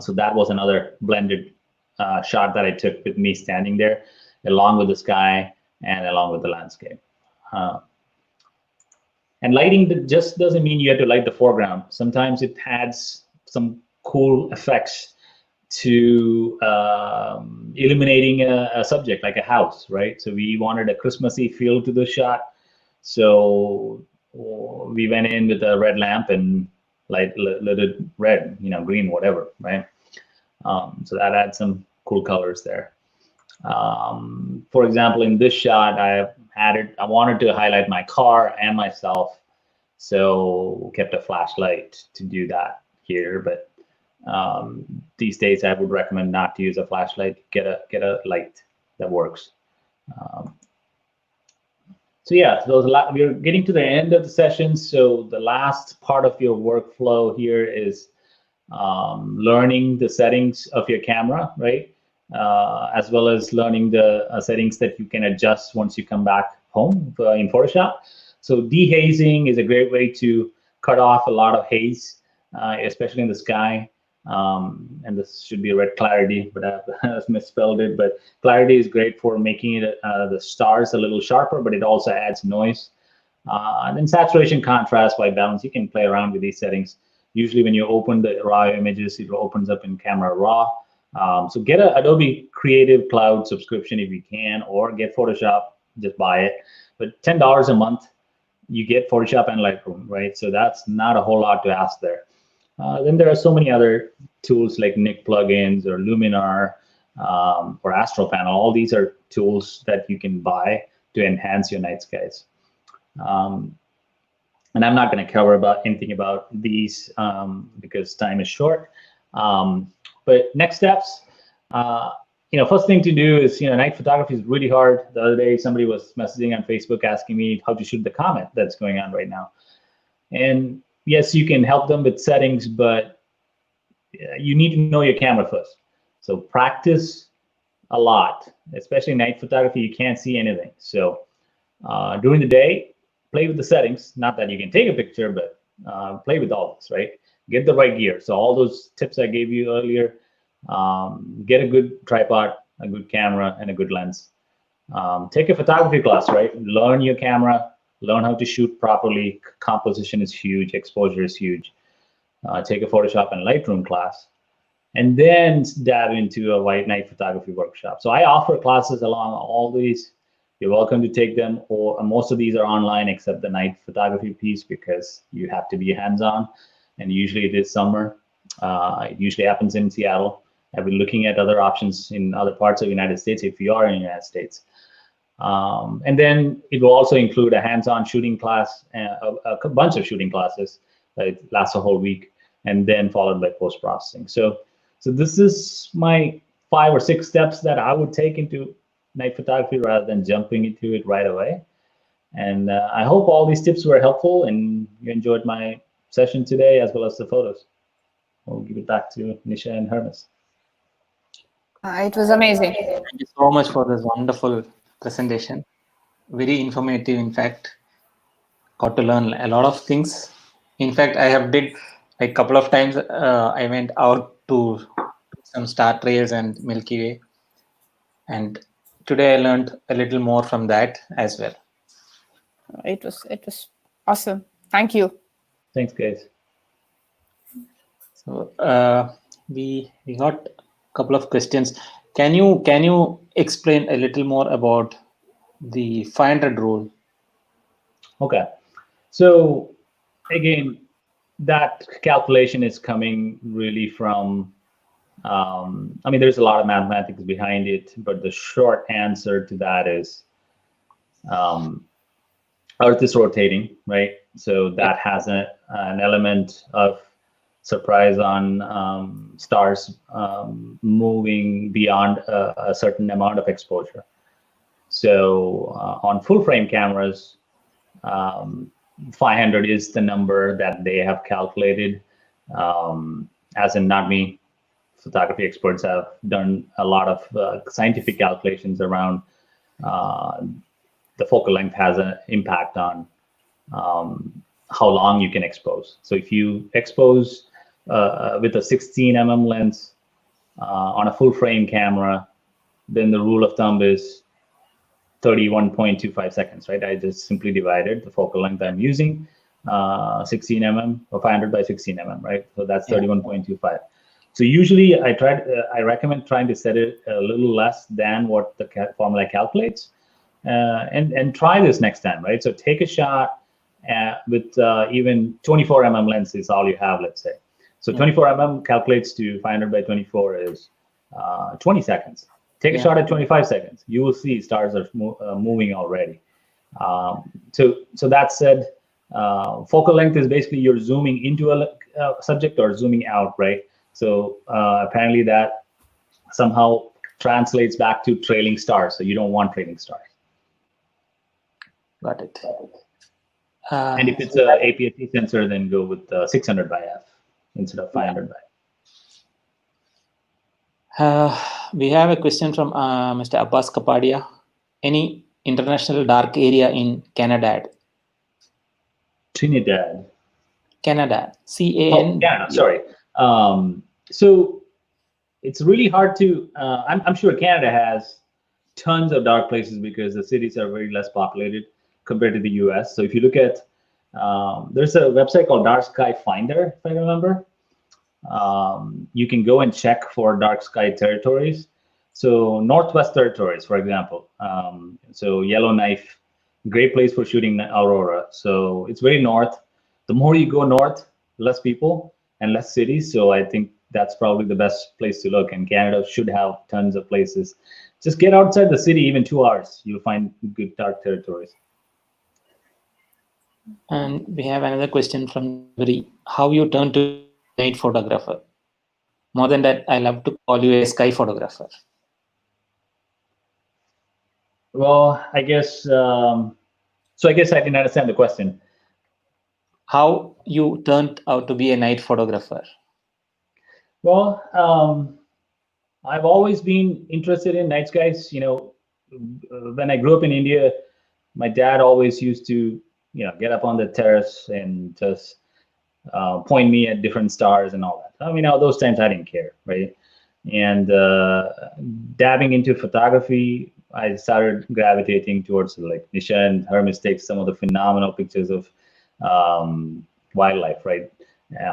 so that was another blended shot that I took with me standing there, along with the sky and along with the landscape. And lighting just doesn't mean you have to light the foreground. Sometimes it adds some cool effects to illuminating a subject, like a house, right? So we wanted a Christmassy feel to the shot. So we went in with a red lamp and lit it red, green, whatever, right? So that adds some cool colors there. For example, in this shot, I wanted to highlight my car and myself, so kept a flashlight to do that here. But these days, I would recommend not to use a flashlight. Get a light that works. So yeah, we're getting to the end of the session. So the last part of your workflow here is learning the settings of your camera, right? As well as learning the settings that you can adjust once you come back home in Photoshop. So dehazing is a great way to cut off a lot of haze, especially in the sky. And this should be a red clarity, but I misspelled it. But clarity is great for making it the stars a little sharper, but it also adds noise. And then saturation, contrast, white balance, you can play around with these settings. Usually when you open the raw images, it opens up in Camera Raw. So get an Adobe Creative Cloud subscription if you can, or get Photoshop, just buy it. But $10 a month, you get Photoshop and Lightroom, right? So that's not a whole lot to ask there. Then there are so many other tools like Nik plugins or Luminar or Astro Panel. All these are tools that you can buy to enhance your night skies. And I'm not going to cover anything about these because time is short. But next steps, first thing to do is, night photography is really hard. The other day, somebody was messaging on Facebook asking me how to shoot the comet that's going on right now. And yes, you can help them with settings, but you need to know your camera first. So practice a lot, especially night photography. You can't see anything. So during the day, play with the settings. Not that you can take a picture, but play with all this, right? Get the right gear. So all those tips I gave you earlier, get a good tripod, a good camera, and a good lens. Take a photography class, right? Learn your camera, learn how to shoot properly. Composition is huge, exposure is huge. Take a Photoshop and Lightroom class, and then dive into a white night photography workshop. So I offer classes along all these. You're welcome to take them, or most of these are online except the night photography piece because you have to be hands-on, and usually it is summer. It usually happens in Seattle. I've been looking at other options in other parts of the United States if you are in the United States. And then it will also include a hands-on shooting class, a bunch of shooting classes that lasts a whole week, and then followed by post-processing. So this is my 5 or 6 steps that I would take into night photography rather than jumping into it right away. And I hope all these tips were helpful and you enjoyed my session today as well as the photos. We'll give it back to Nisha and Hermes. It was amazing. Thank you so much for this wonderful presentation. Very informative, in fact. Got to learn a lot of things. In fact, I have did a couple of times. I went out to some star trails and Milky Way, and today I learned a little more from that as well. It was awesome. Thank you. Thanks, guys. So we got a couple of questions. Can you explain a little more about the 500 rule? Okay, so again, that calculation is coming really from I mean, there's a lot of mathematics behind it, but the short answer to that is um, Earth is rotating, right? So that has an element of surprise on stars moving beyond a certain amount of exposure. So on full frame cameras, 500 is the number that they have calculated. As in, not me, photography experts have done a lot of scientific calculations around uh, the focal length has an impact on how long you can expose. So if you expose with a 16 mm lens on a full frame camera, then the rule of thumb is 31.25 seconds, right? I just simply divided the focal length I'm using, 16 mm or 500 by 16 mm, right? So that's 31.25. So usually I recommend trying to set it a little less than what the formula calculates, and try this next time, right? So take a shot with even 24 mm lens is all you have, let's say. So 24 mm calculates to 500 by 24 is 20 seconds. Take a shot at 25 seconds. You will see stars are moving already. So that said, focal length is basically you're zooming into a subject or zooming out, right? So apparently that somehow translates back to trailing stars. So you don't want trailing stars. Got it. And if it's a APS-C sensor, then go with 600 by f instead of 500 by. We have a question from Mr. Abbas Kapadia. Any international dark area in Canada? Trinidad. Canada. CAN. Oh, Canada. Sorry. So it's really hard to. I'm sure Canada has tons of dark places because the cities are very less populated compared to the U.S. So if you look at, there's a website called Dark Sky Finder, if I remember. You can go and check for dark sky territories. So Northwest Territories, for example. So Yellowknife, great place for shooting aurora. So it's very north. The more you go north, less people and less cities. So I think that's probably the best place to look. And Canada should have tons of places. Just get outside the city, even 2 hours, you'll find good dark territories. And we have another question from Gary. How you turn to night photographer? More than that, I love to call you a sky photographer. Well, I guess, so I guess I didn't understand the question. How you turned out to be a night photographer? Well, I've always been interested in night skies. You know, when I grew up in India, my dad always used to, get up on the terrace and just point me at different stars and all that. I mean, those times I didn't care, right? And dabbing into photography, I started gravitating towards like Nisha and Hermes takes some of the phenomenal pictures of wildlife, right?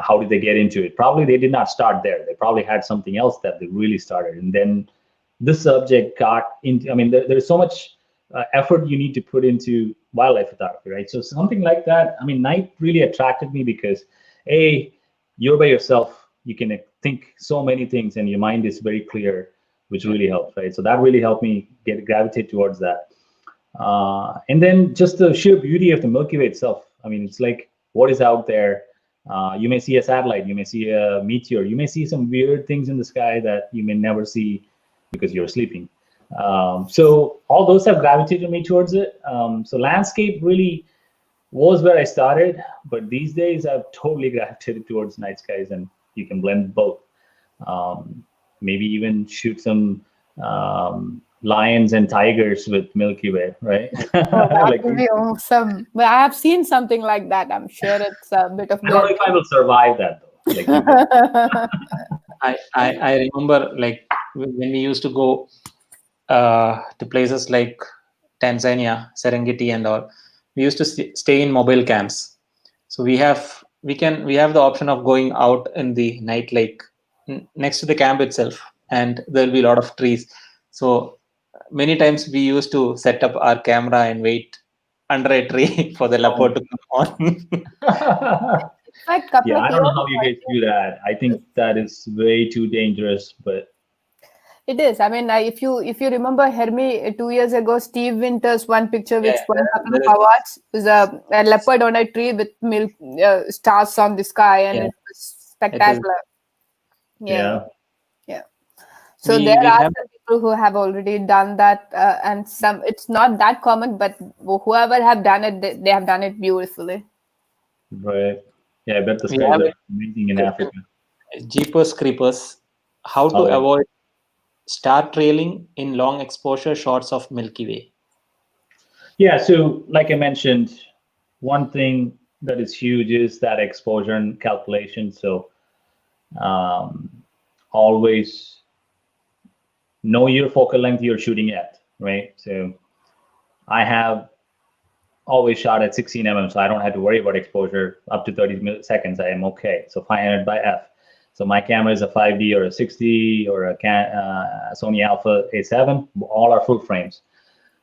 How did they get into it? Probably they did not start there. They probably had something else that they really started. And then this subject got into, I mean, there's so much effort you need to put into wildlife photography, right? So something like that, I mean, night really attracted me because A, you're by yourself, you can think so many things and your mind is very clear, which really helps, right? So that really helped me gravitate towards that. And then just the sheer beauty of the Milky Way itself. I mean, it's like what is out there. You may see a satellite, you may see a meteor, you may see some weird things in the sky that you may never see because you're sleeping. So all those have gravitated me towards it. So landscape really was where I started, but these days I've totally gravitated towards night skies, and you can blend both. Maybe even shoot some lions and tigers with Milky Way, right? Oh, that would be awesome. But I have seen something like that. I'm sure it's a bit of. I don't know if I will survive that though. Like, I remember like when we used to go to places like Tanzania, Serengeti, and all. We used to stay in mobile camps. So we have the option of going out in the night, like next to the camp itself, and there'll be a lot of trees. So many times we used to set up our camera and wait under a tree for the leopard to come on. In fact, couple Yeah, of I don't years know how you ago, I guys do that. I think that is way too dangerous, but it is. I mean, if you remember Hermie 2 years ago, Steve Winter's one picture which Yeah, won a couple of there is. awards was a leopard on a tree with milk stars on the sky, and Yeah, it was it was. spectacular. Yeah, yeah, yeah. So there We are have. some people who have already done that, and some it's not that common, but whoever have done it, they have done it beautifully. right. Yeah, I bet the We skies have are a amazing in Africa. Jeepers Creepers. How to Oh, yeah. avoid star trailing in long exposure shots of Milky Way. Yeah, so like I mentioned, one thing that is huge is that exposure and calculation. So um, always know your focal length you're shooting at, right? So I have always shot at 16 mm, so I don't have to worry about exposure up to 30 milliseconds. I am okay. So 500 by f. So my camera is a 5D or a 60 or a Sony Alpha A7. All are full frames.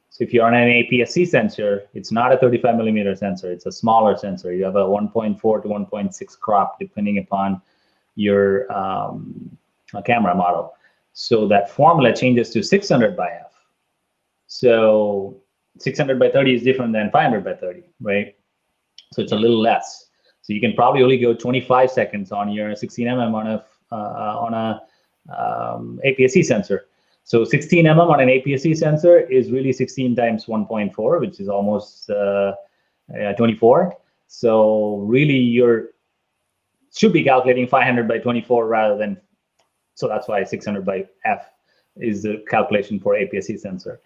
So if you're on an APS-C sensor, it's not a 35 millimeter sensor. It's a smaller sensor. You have a 1.4 to 1.6 crop, depending upon your camera model. So that formula changes to 600 by f. So 600 by 30 is different than 500 by 30, right? So it's a little less. So you can probably only go 25 seconds on your 16 mm on a APS-C sensor. So 16 mm on an APS-C sensor is really 16 times 1.4, which is almost 24. So really, you should be calculating 500 by 24 rather than. So that's why 600 by f is the calculation for APS-C sensor.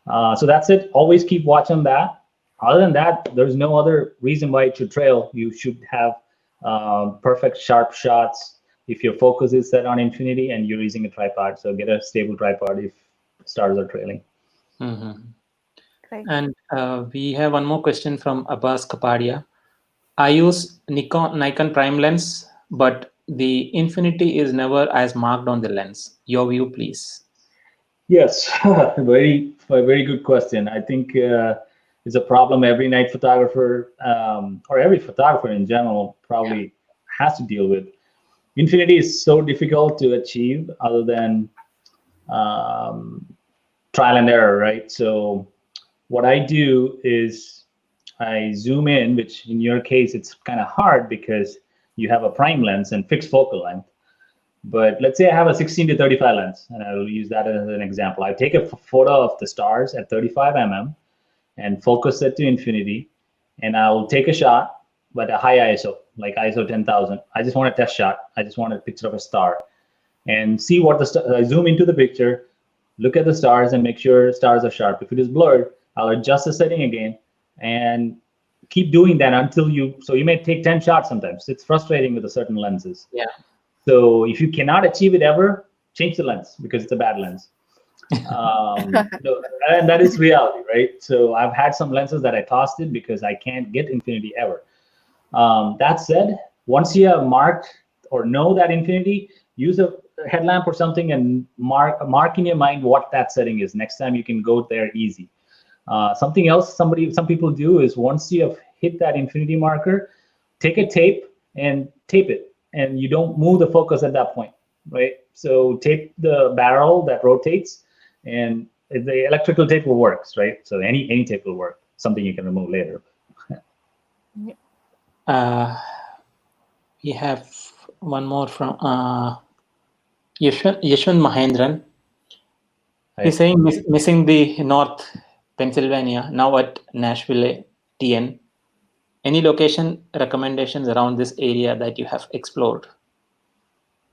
So that's it. Always keep watching that. Other than that, there's no other reason why it should trail. You should have perfect sharp shots if your focus is set on infinity and you're using a tripod. So get a stable tripod if stars are trailing. Mhm. Right. And we have one more question from Abbas Kapadia. I use Nikon prime lens, but the infinity is never as marked on the lens. Your view, please. Yes, very good question. I think it's a problem every night photographer or every photographer in general probably has to deal with. Infinity is so difficult to achieve other than um, trial and error, right? So what I do is I zoom in, which in your case, it's kind of hard because you have a prime lens and fixed focal length. But let's say I have a 16 to 35 lens, and I will use that as an example. I take a photo of the stars at 35 mm and focus it to infinity, and I'll take a shot, but a high ISO, like ISO 10,000. I just want a test shot. I just want a picture of a star, and see what I zoom into the picture, look at the stars, and make sure stars are sharp. If it is blurred, I'll adjust the setting again, and keep doing that until so you may take 10 shots sometimes. It's frustrating with the certain lenses. Yeah. So if you cannot achieve it ever, change the lens because it's a bad lens. And that is reality, right? So I've had some lenses that I tossed in because I can't get infinity ever. That said, once you have marked or know that infinity, use a headlamp or something and mark in your mind what that setting is. Next time you can go there easy. Something else some people do is once you have hit that infinity marker, take a tape and tape it, and you don't move the focus at that point, right? So tape the barrel that rotates, and the electrical tape will work, right? So any tape will work. Something you can remove later. We have one more from Yashwant Mahendran. He's saying missing the North Pennsylvania, now at Nashville, TN. Any location recommendations around this area that you have explored?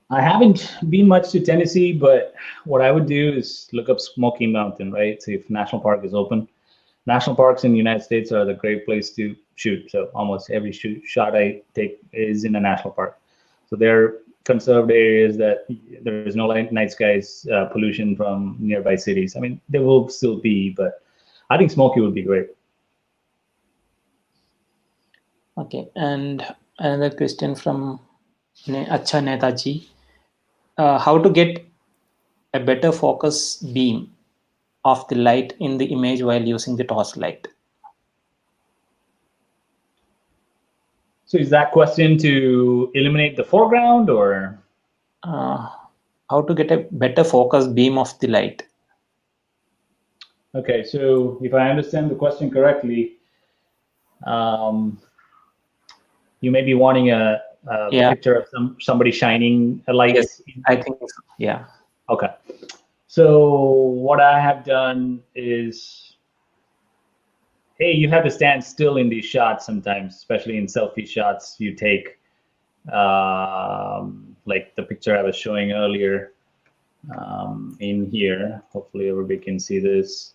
I haven't been much to Tennessee, but what I would do is look up Smoky Mountain, right? See if National Park is open. National parks in the United States are the great place to shoot. So almost every shot I take is in a national park. So they're conserved areas that there is no night skies pollution from nearby cities. I mean, there will still be, but I think Smoky would be great. Okay, and another question from Acha Netaji. How to get a better focus beam of the light in the image while using the torch light? So is that question to eliminate the foreground or? How to get a better focus beam of the light? Okay, so if I understand the question correctly, you may be wanting a picture of somebody shining a light. Yes, I think so. Yeah. Okay. So what I have done is, hey, you have to stand still in these shots sometimes, especially in selfie shots you take, like the picture I was showing earlier in here. Hopefully everybody can see this.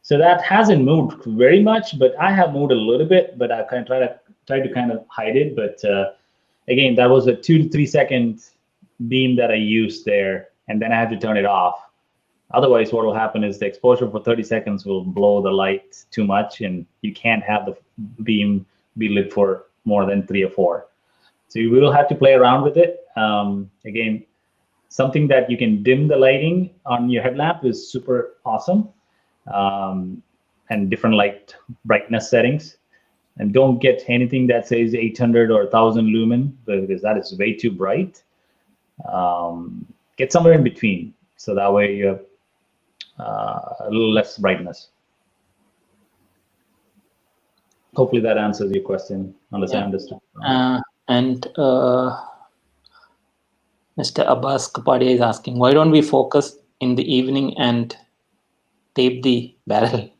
So that hasn't moved very much, but I have moved a little bit, but I kind of tried to kind of hide it. But again, that was a 2 to 3 second beam that I used there, and then I had to turn it off. Otherwise, what will happen is the exposure for 30 seconds will blow the light too much, and you can't have the beam be lit for more than 3 or 4. So you will have to play around with it. Again, something that you can dim the lighting on your headlamp is super awesome. And different light brightness settings. And don't get anything that says 800 or 1000 lumen, because that is way too bright. Get somewhere in between, so that way you have a little less brightness. Hopefully that answers your question, unless I understood. And Mr. Abbas Kapadia is asking, why don't we focus in the evening and tape the barrel?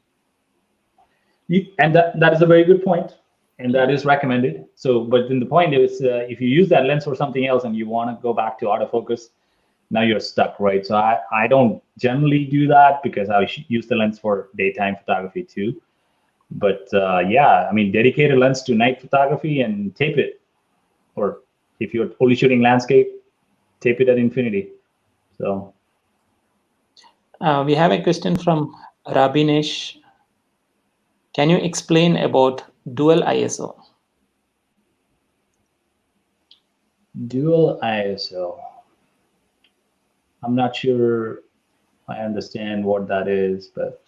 And that is a very good point, and that is recommended. So, but then the point is, if you use that lens for something else and you want to go back to autofocus, now you're stuck, right? So I don't generally do that because I use the lens for daytime photography too. But yeah, I mean, dedicate a lens to night photography and tape it. Or if you're only shooting landscape, tape it at infinity. So we have a question from Rabinesh. Can you explain about dual ISO? Dual ISO. I'm not sure I understand what that is, but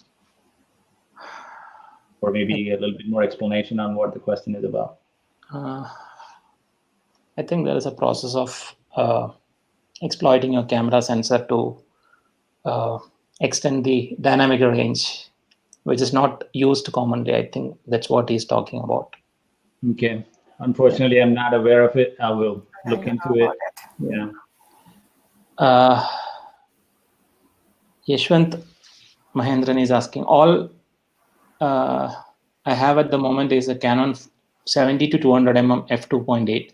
or maybe a little bit more explanation on what the question is about. I think there is a process of exploiting your camera sensor to extend the dynamic range, which is not used commonly. I think that's what he's talking about. Okay. Unfortunately, I'm not aware of it. I will look into it. Yeah. Yashwant Mahendran is asking, all I have at the moment is a Canon 70 to 200 mm f2.8.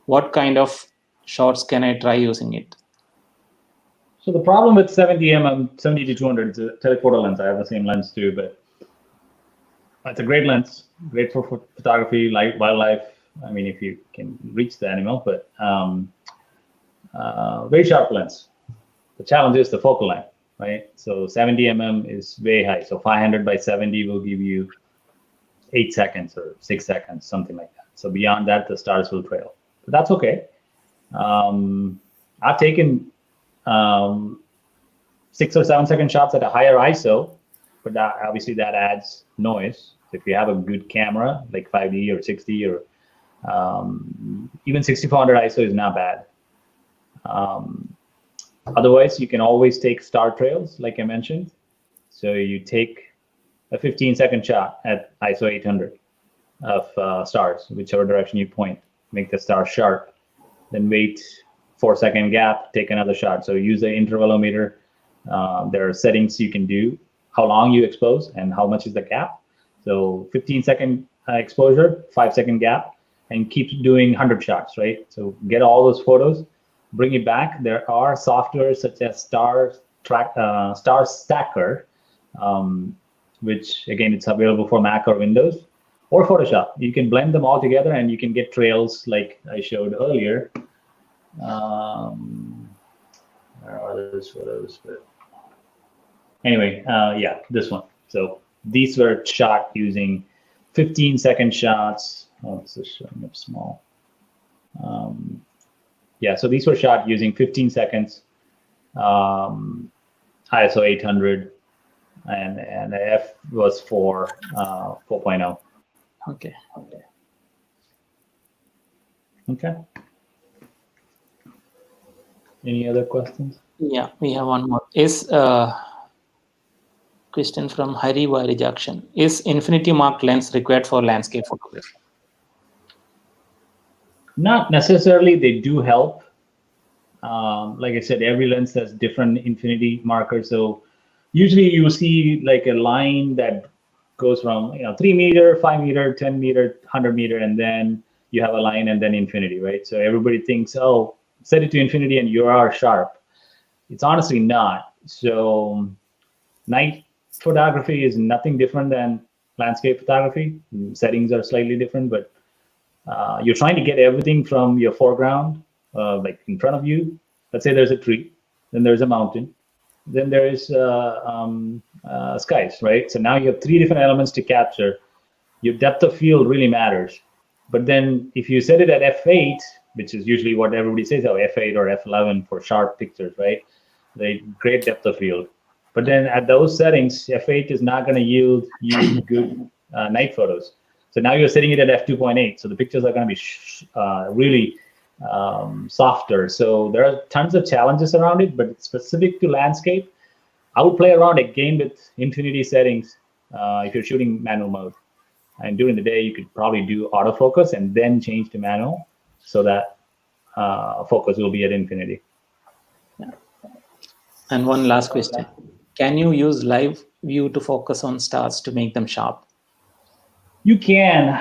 What kind of shots can I try using it? So the problem with 70 to 200, it's a telephoto lens. I have the same lens too, but it's a great lens, great for photography, like wildlife. I mean, if you can reach the animal, but very sharp lens. The challenge is the focal length, right? So 70 mm is way high. So 500 by 70 will give you 8 seconds or 6 seconds, something like that. So beyond that, the stars will trail. But that's okay. I've taken 6 or 7 second shots at a higher ISO, but that, obviously that adds noise. So if you have a good camera, like 5D or 60 or even 6400 ISO is not bad. Otherwise, you can always take star trails, like I mentioned. So you take a 15-second shot at ISO 800 of stars, whichever direction you point, make the star sharp, then wait 4-second gap, take another shot. So use the intervalometer. There are settings you can do, how long you expose and how much is the gap. So 15-second exposure, 5-second gap, and keep doing 100 shots, right? So get all those photos, bring it back. There are softwares such as Star Stacker, which again, it's available for Mac or Windows, or Photoshop. You can blend them all together and you can get trails like I showed earlier. There are others photos, but anyway, yeah, this one. So these were shot using 15-second shots. Oh, this is showing up small. Yeah, so these were shot using 15 seconds, ISO 800, and F was for 4.0. Okay. Okay. Any other questions? Yeah, we have one more. Is question from Hari Jackson. Is infinity mark lens required for landscape photography? Not necessarily. They do help. Like I said, every lens has different infinity markers. So usually you see like a line that goes from 3 meter, 5 meter, 10 meter, 100 meter, and then you have a line and then infinity, right? So everybody thinks, oh, set it to infinity and you are sharp. It's honestly not. So night photography is nothing different than landscape photography. Settings are slightly different, but you're trying to get everything from your foreground, like in front of you. Let's say there's a tree, then there's a mountain, then there is skies, right? So now you have 3 different elements to capture. Your depth of field really matters. But then if you set it at f8, which is usually what everybody says, oh, f8 or f11 for sharp pictures, right? They great depth of field. But then at those settings, f8 is not going to yield you good night photos. So now you're setting it at f2.8. So the pictures are going to be really softer. So there are tons of challenges around it, but it's specific to landscape. I would play around again with infinity settings if you're shooting manual mode. And during the day, you could probably do autofocus and then change to manual so that focus will be at infinity. Yeah. And one last question. Can you use live view to focus on stars to make them sharp? You can.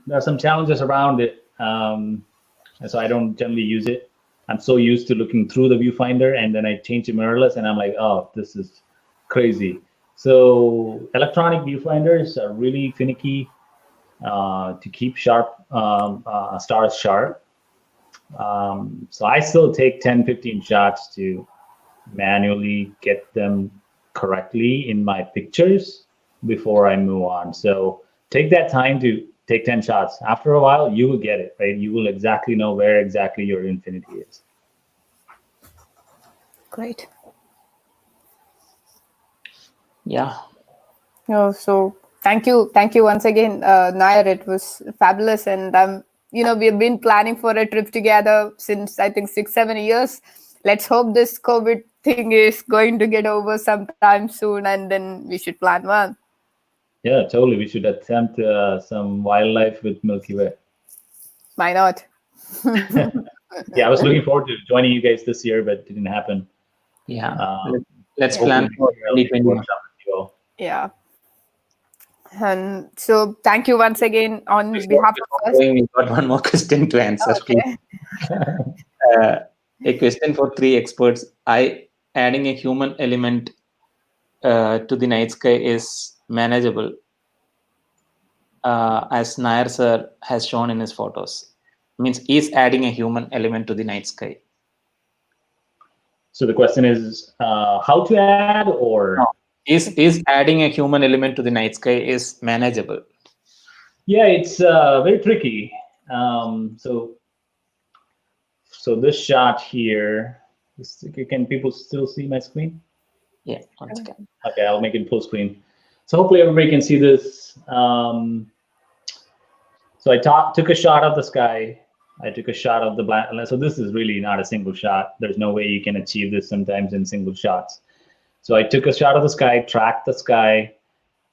There are some challenges around it. So I don't generally use it. I'm so used to looking through the viewfinder, and then I change to mirrorless, and I'm like, oh, this is crazy. So electronic viewfinders are really finicky to keep sharp stars sharp. So I still take 10, 15 shots to manually get them correctly in my pictures before I move on. So take that time to take 10 shots. After a while, you will get it, right? You will exactly know where exactly your infinity is. Great. Yeah. Oh, so thank you once again, Nair. It was fabulous, and we've been planning for a trip together since I think 6-7 years. Let's hope this COVID thing is going to get over sometime soon, and then we should plan one. Yeah, totally. We should attempt some wildlife with Milky Way. Why not? Yeah, I was looking forward to joining you guys this year, but it didn't happen. Yeah. Let's plan for 2021. Yeah. And so thank you once again on behalf of us. We've got one more question to answer. Okay. A question for 3 experts. Adding a human element to the night sky is manageable, as Nair sir has shown in his photos. Means is adding a human element to the night sky. So the question is how to add, or no. Is adding a human element to the night sky is manageable? Yeah, it's very tricky. So this shot here, can people still see my screen? Yeah, one second. Okay, I'll make it full screen. So hopefully everybody can see this. So I took a shot of the sky. I took a shot of the black. So this is really not a single shot. There's no way you can achieve this sometimes in single shots. So I took a shot of the sky, tracked the sky,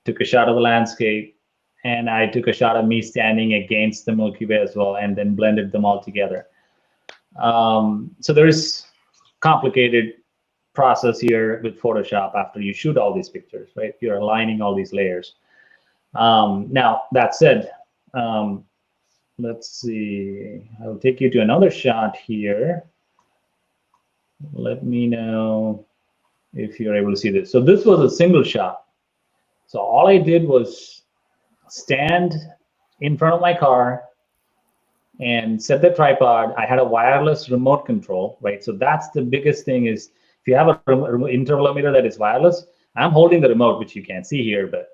took a shot of the landscape, and I took a shot of me standing against the Milky Way as well, and then blended them all together. So there is complicated process here with Photoshop after you shoot all these pictures, right? You're aligning all these layers. Now, that said, let's see. I'll take you to another shot here. Let me know if you're able to see this. So this was a single shot. So all I did was stand in front of my car and set the tripod. I had a wireless remote control, right? So that's the biggest thing is if you have an intervalometer that is wireless, I'm holding the remote, which you can't see here, but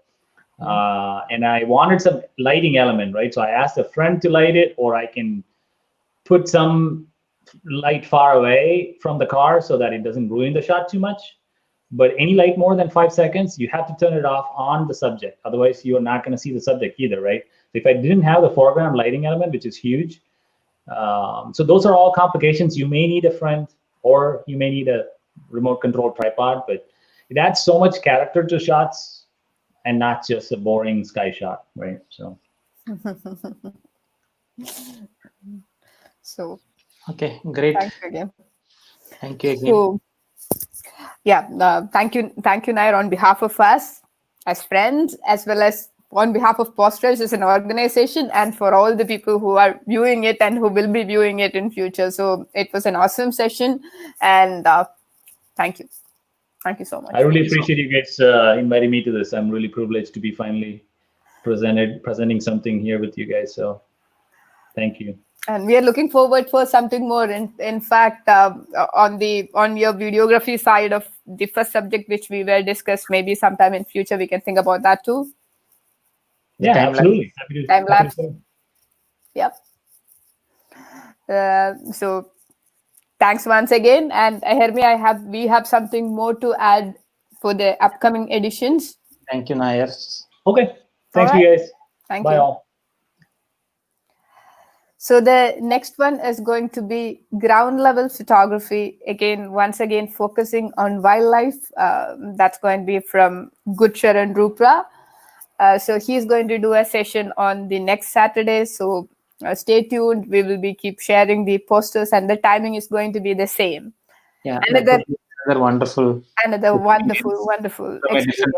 and I wanted some lighting element, right? So I asked a friend to light it, or I can put some light far away from the car so that it doesn't ruin the shot too much. But any light more than 5 seconds, you have to turn it off on the subject. Otherwise, you're not going to see the subject either, right? So if I didn't have the foreground lighting element, which is huge, So those are all complications. You may need a friend, or you may need a remote control tripod, but it adds so much character to shots and not just a boring sky shot, right? So So Okay, great. thank you again. Thank you again. So yeah, thank you, Nair, on behalf of us as friends, as well as on behalf of Posters as an organization, and for all the people who are viewing it and who will be viewing it in future. So it was an awesome session, and thank you. Thank you so much. I really appreciate you guys inviting me to this. I'm really privileged to be finally presenting something here with you guys. So thank you. And we are looking forward for something more. In fact, on your videography side of the first subject which we were discussed, maybe sometime in future we can think about that too. Yeah, absolutely. Time lapse. Yep. So thanks once again. And Hermi, we have something more to add for the upcoming editions. Thank you, Nair. Okay. Thanks, you guys. Thank Bye you. all. So the next one is going to be ground level photography. Once again, focusing on wildlife. That's going to be from Gurcharan Rupra. So he's going to do a session on the next Saturday. So stay tuned. We will be keep sharing the posters, and the timing is going to be the same. Yeah, another wonderful from a different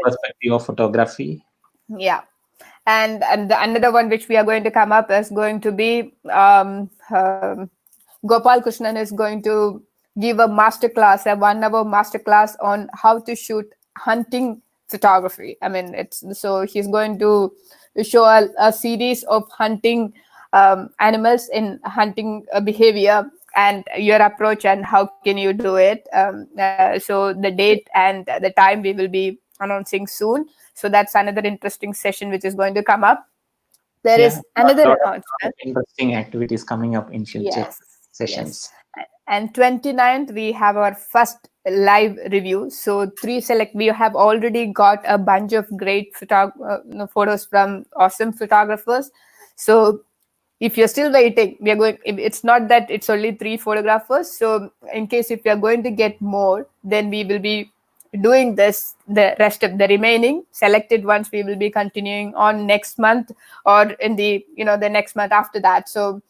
perspective of photography. Yeah. And another one which we are going to come up is going to be Gopal Krishnan is going to give a 1-hour masterclass on how to shoot hunting photography. I mean, he's going to show a series of hunting animals in hunting behavior and your approach and how can you do it. So the date and the time we will be announcing soon. So that's another interesting session which is going to come up. There is another announcement. Interesting activities coming up in future sessions. Yes. And 29th, we have our first live review. So we have already got a bunch of great photos from awesome photographers. So if you're still waiting, it's not that it's only 3 photographers. So in case if you're going to get more, then we will be doing this, the rest of the remaining selected ones we will be continuing on next month or in the next month after that. So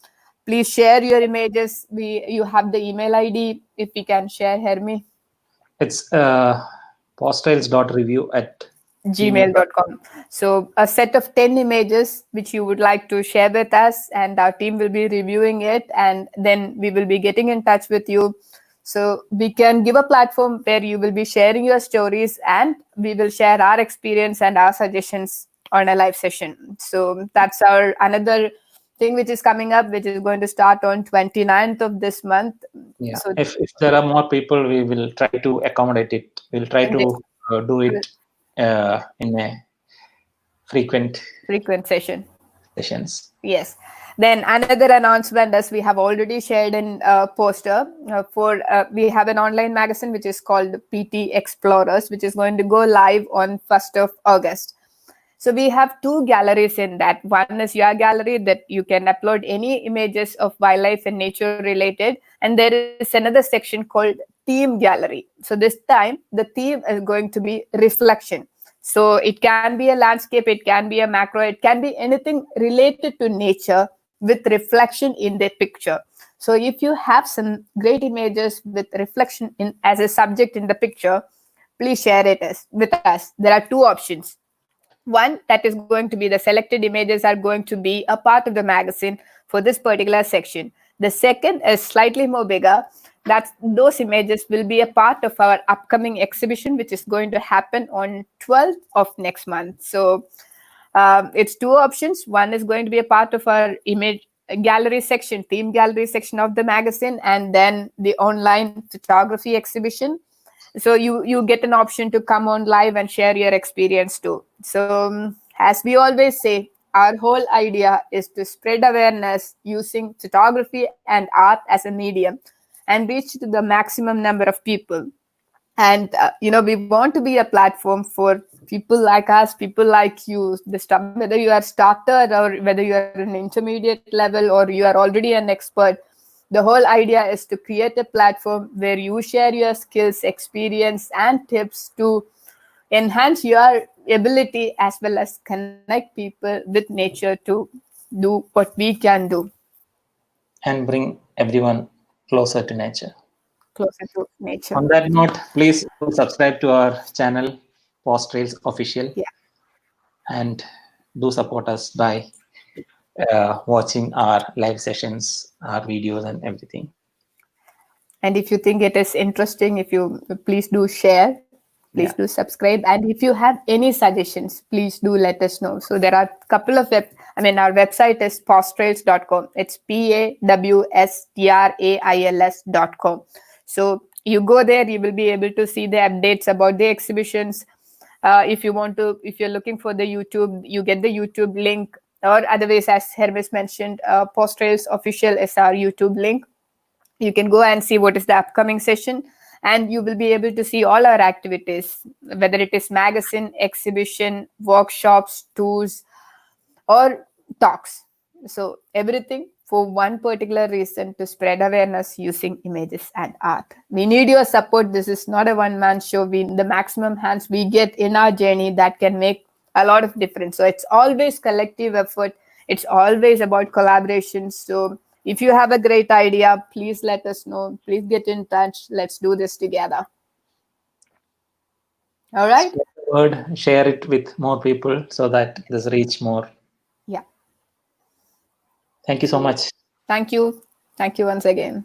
please share your images. You have the email ID if we can share, Hermi. It's poststyles.review@gmail.com. So a set of 10 images which you would like to share with us, and our team will be reviewing it, and then we will be getting in touch with you. So we can give a platform where you will be sharing your stories, and we will share our experience and our suggestions on a live session. So that's our another thing which is coming up, which is going to start on 29th of this month. Yeah. So if there are more people, we will try to accommodate it. We'll try to do it in a frequent sessions. Yes. Then another announcement, as we have already shared in poster, we have an online magazine which is called PT Explorers, which is going to go live on 1st of August. So we have 2 galleries in that. One is your gallery that you can upload any images of wildlife and nature related. And there is another section called Theme Gallery. So this time the theme is going to be reflection. So it can be a landscape, it can be a macro, it can be anything related to nature with reflection in the picture. So if you have some great images with reflection as a subject in the picture, please share it with us. There are 2 options. One, that is going to be the selected images are going to be a part of the magazine for this particular section. The second is slightly more bigger. Those images will be a part of our upcoming exhibition, which is going to happen on 12th of next month. So it's 2 options. One is going to be a part of our image gallery section, theme gallery section of the magazine, and then the online photography exhibition. So you get an option to come on live and share your experience too. So as we always say, our whole idea is to spread awareness using photography and art as a medium and reach to the maximum number of people. And we want to be a platform for people like us, people like you, whether you are starter or whether you are an intermediate level or you are already an expert, the whole idea is to create a platform where you share your skills, experience, and tips to enhance your ability as well as connect people with nature to do what we can do. and bring everyone closer to nature. Closer to nature. On that note, please do subscribe to our channel, Paws Trails Official, Yeah. and do support us by watching our live sessions, our videos, and everything. And if you think it is interesting, if you please do share, please Yeah. do subscribe. And if you have any suggestions, please do let us know. So there are a couple of our website is pawstrails.com. It's pawstrails.com. So you go there, you will be able to see the updates about the exhibitions. If you're looking for the YouTube, you get the YouTube link, or otherwise, as Hermes mentioned, Paws Trails official is our YouTube link. You can go and see what is the upcoming session, and you will be able to see all our activities, whether it is magazine, exhibition, workshops, tours, or talks. So everything for one particular reason: to spread awareness using images and art. We need your support. This is not a one-man show. The maximum hands we get in our journey, that can make a lot of difference. So it's always collective effort. It's always about collaboration. So if you have a great idea, please let us know. Please get in touch. Let's do this together. All right? Spread the word, share it with more people so that this reach more. Yeah. Thank you so much. Thank you. Thank you once again.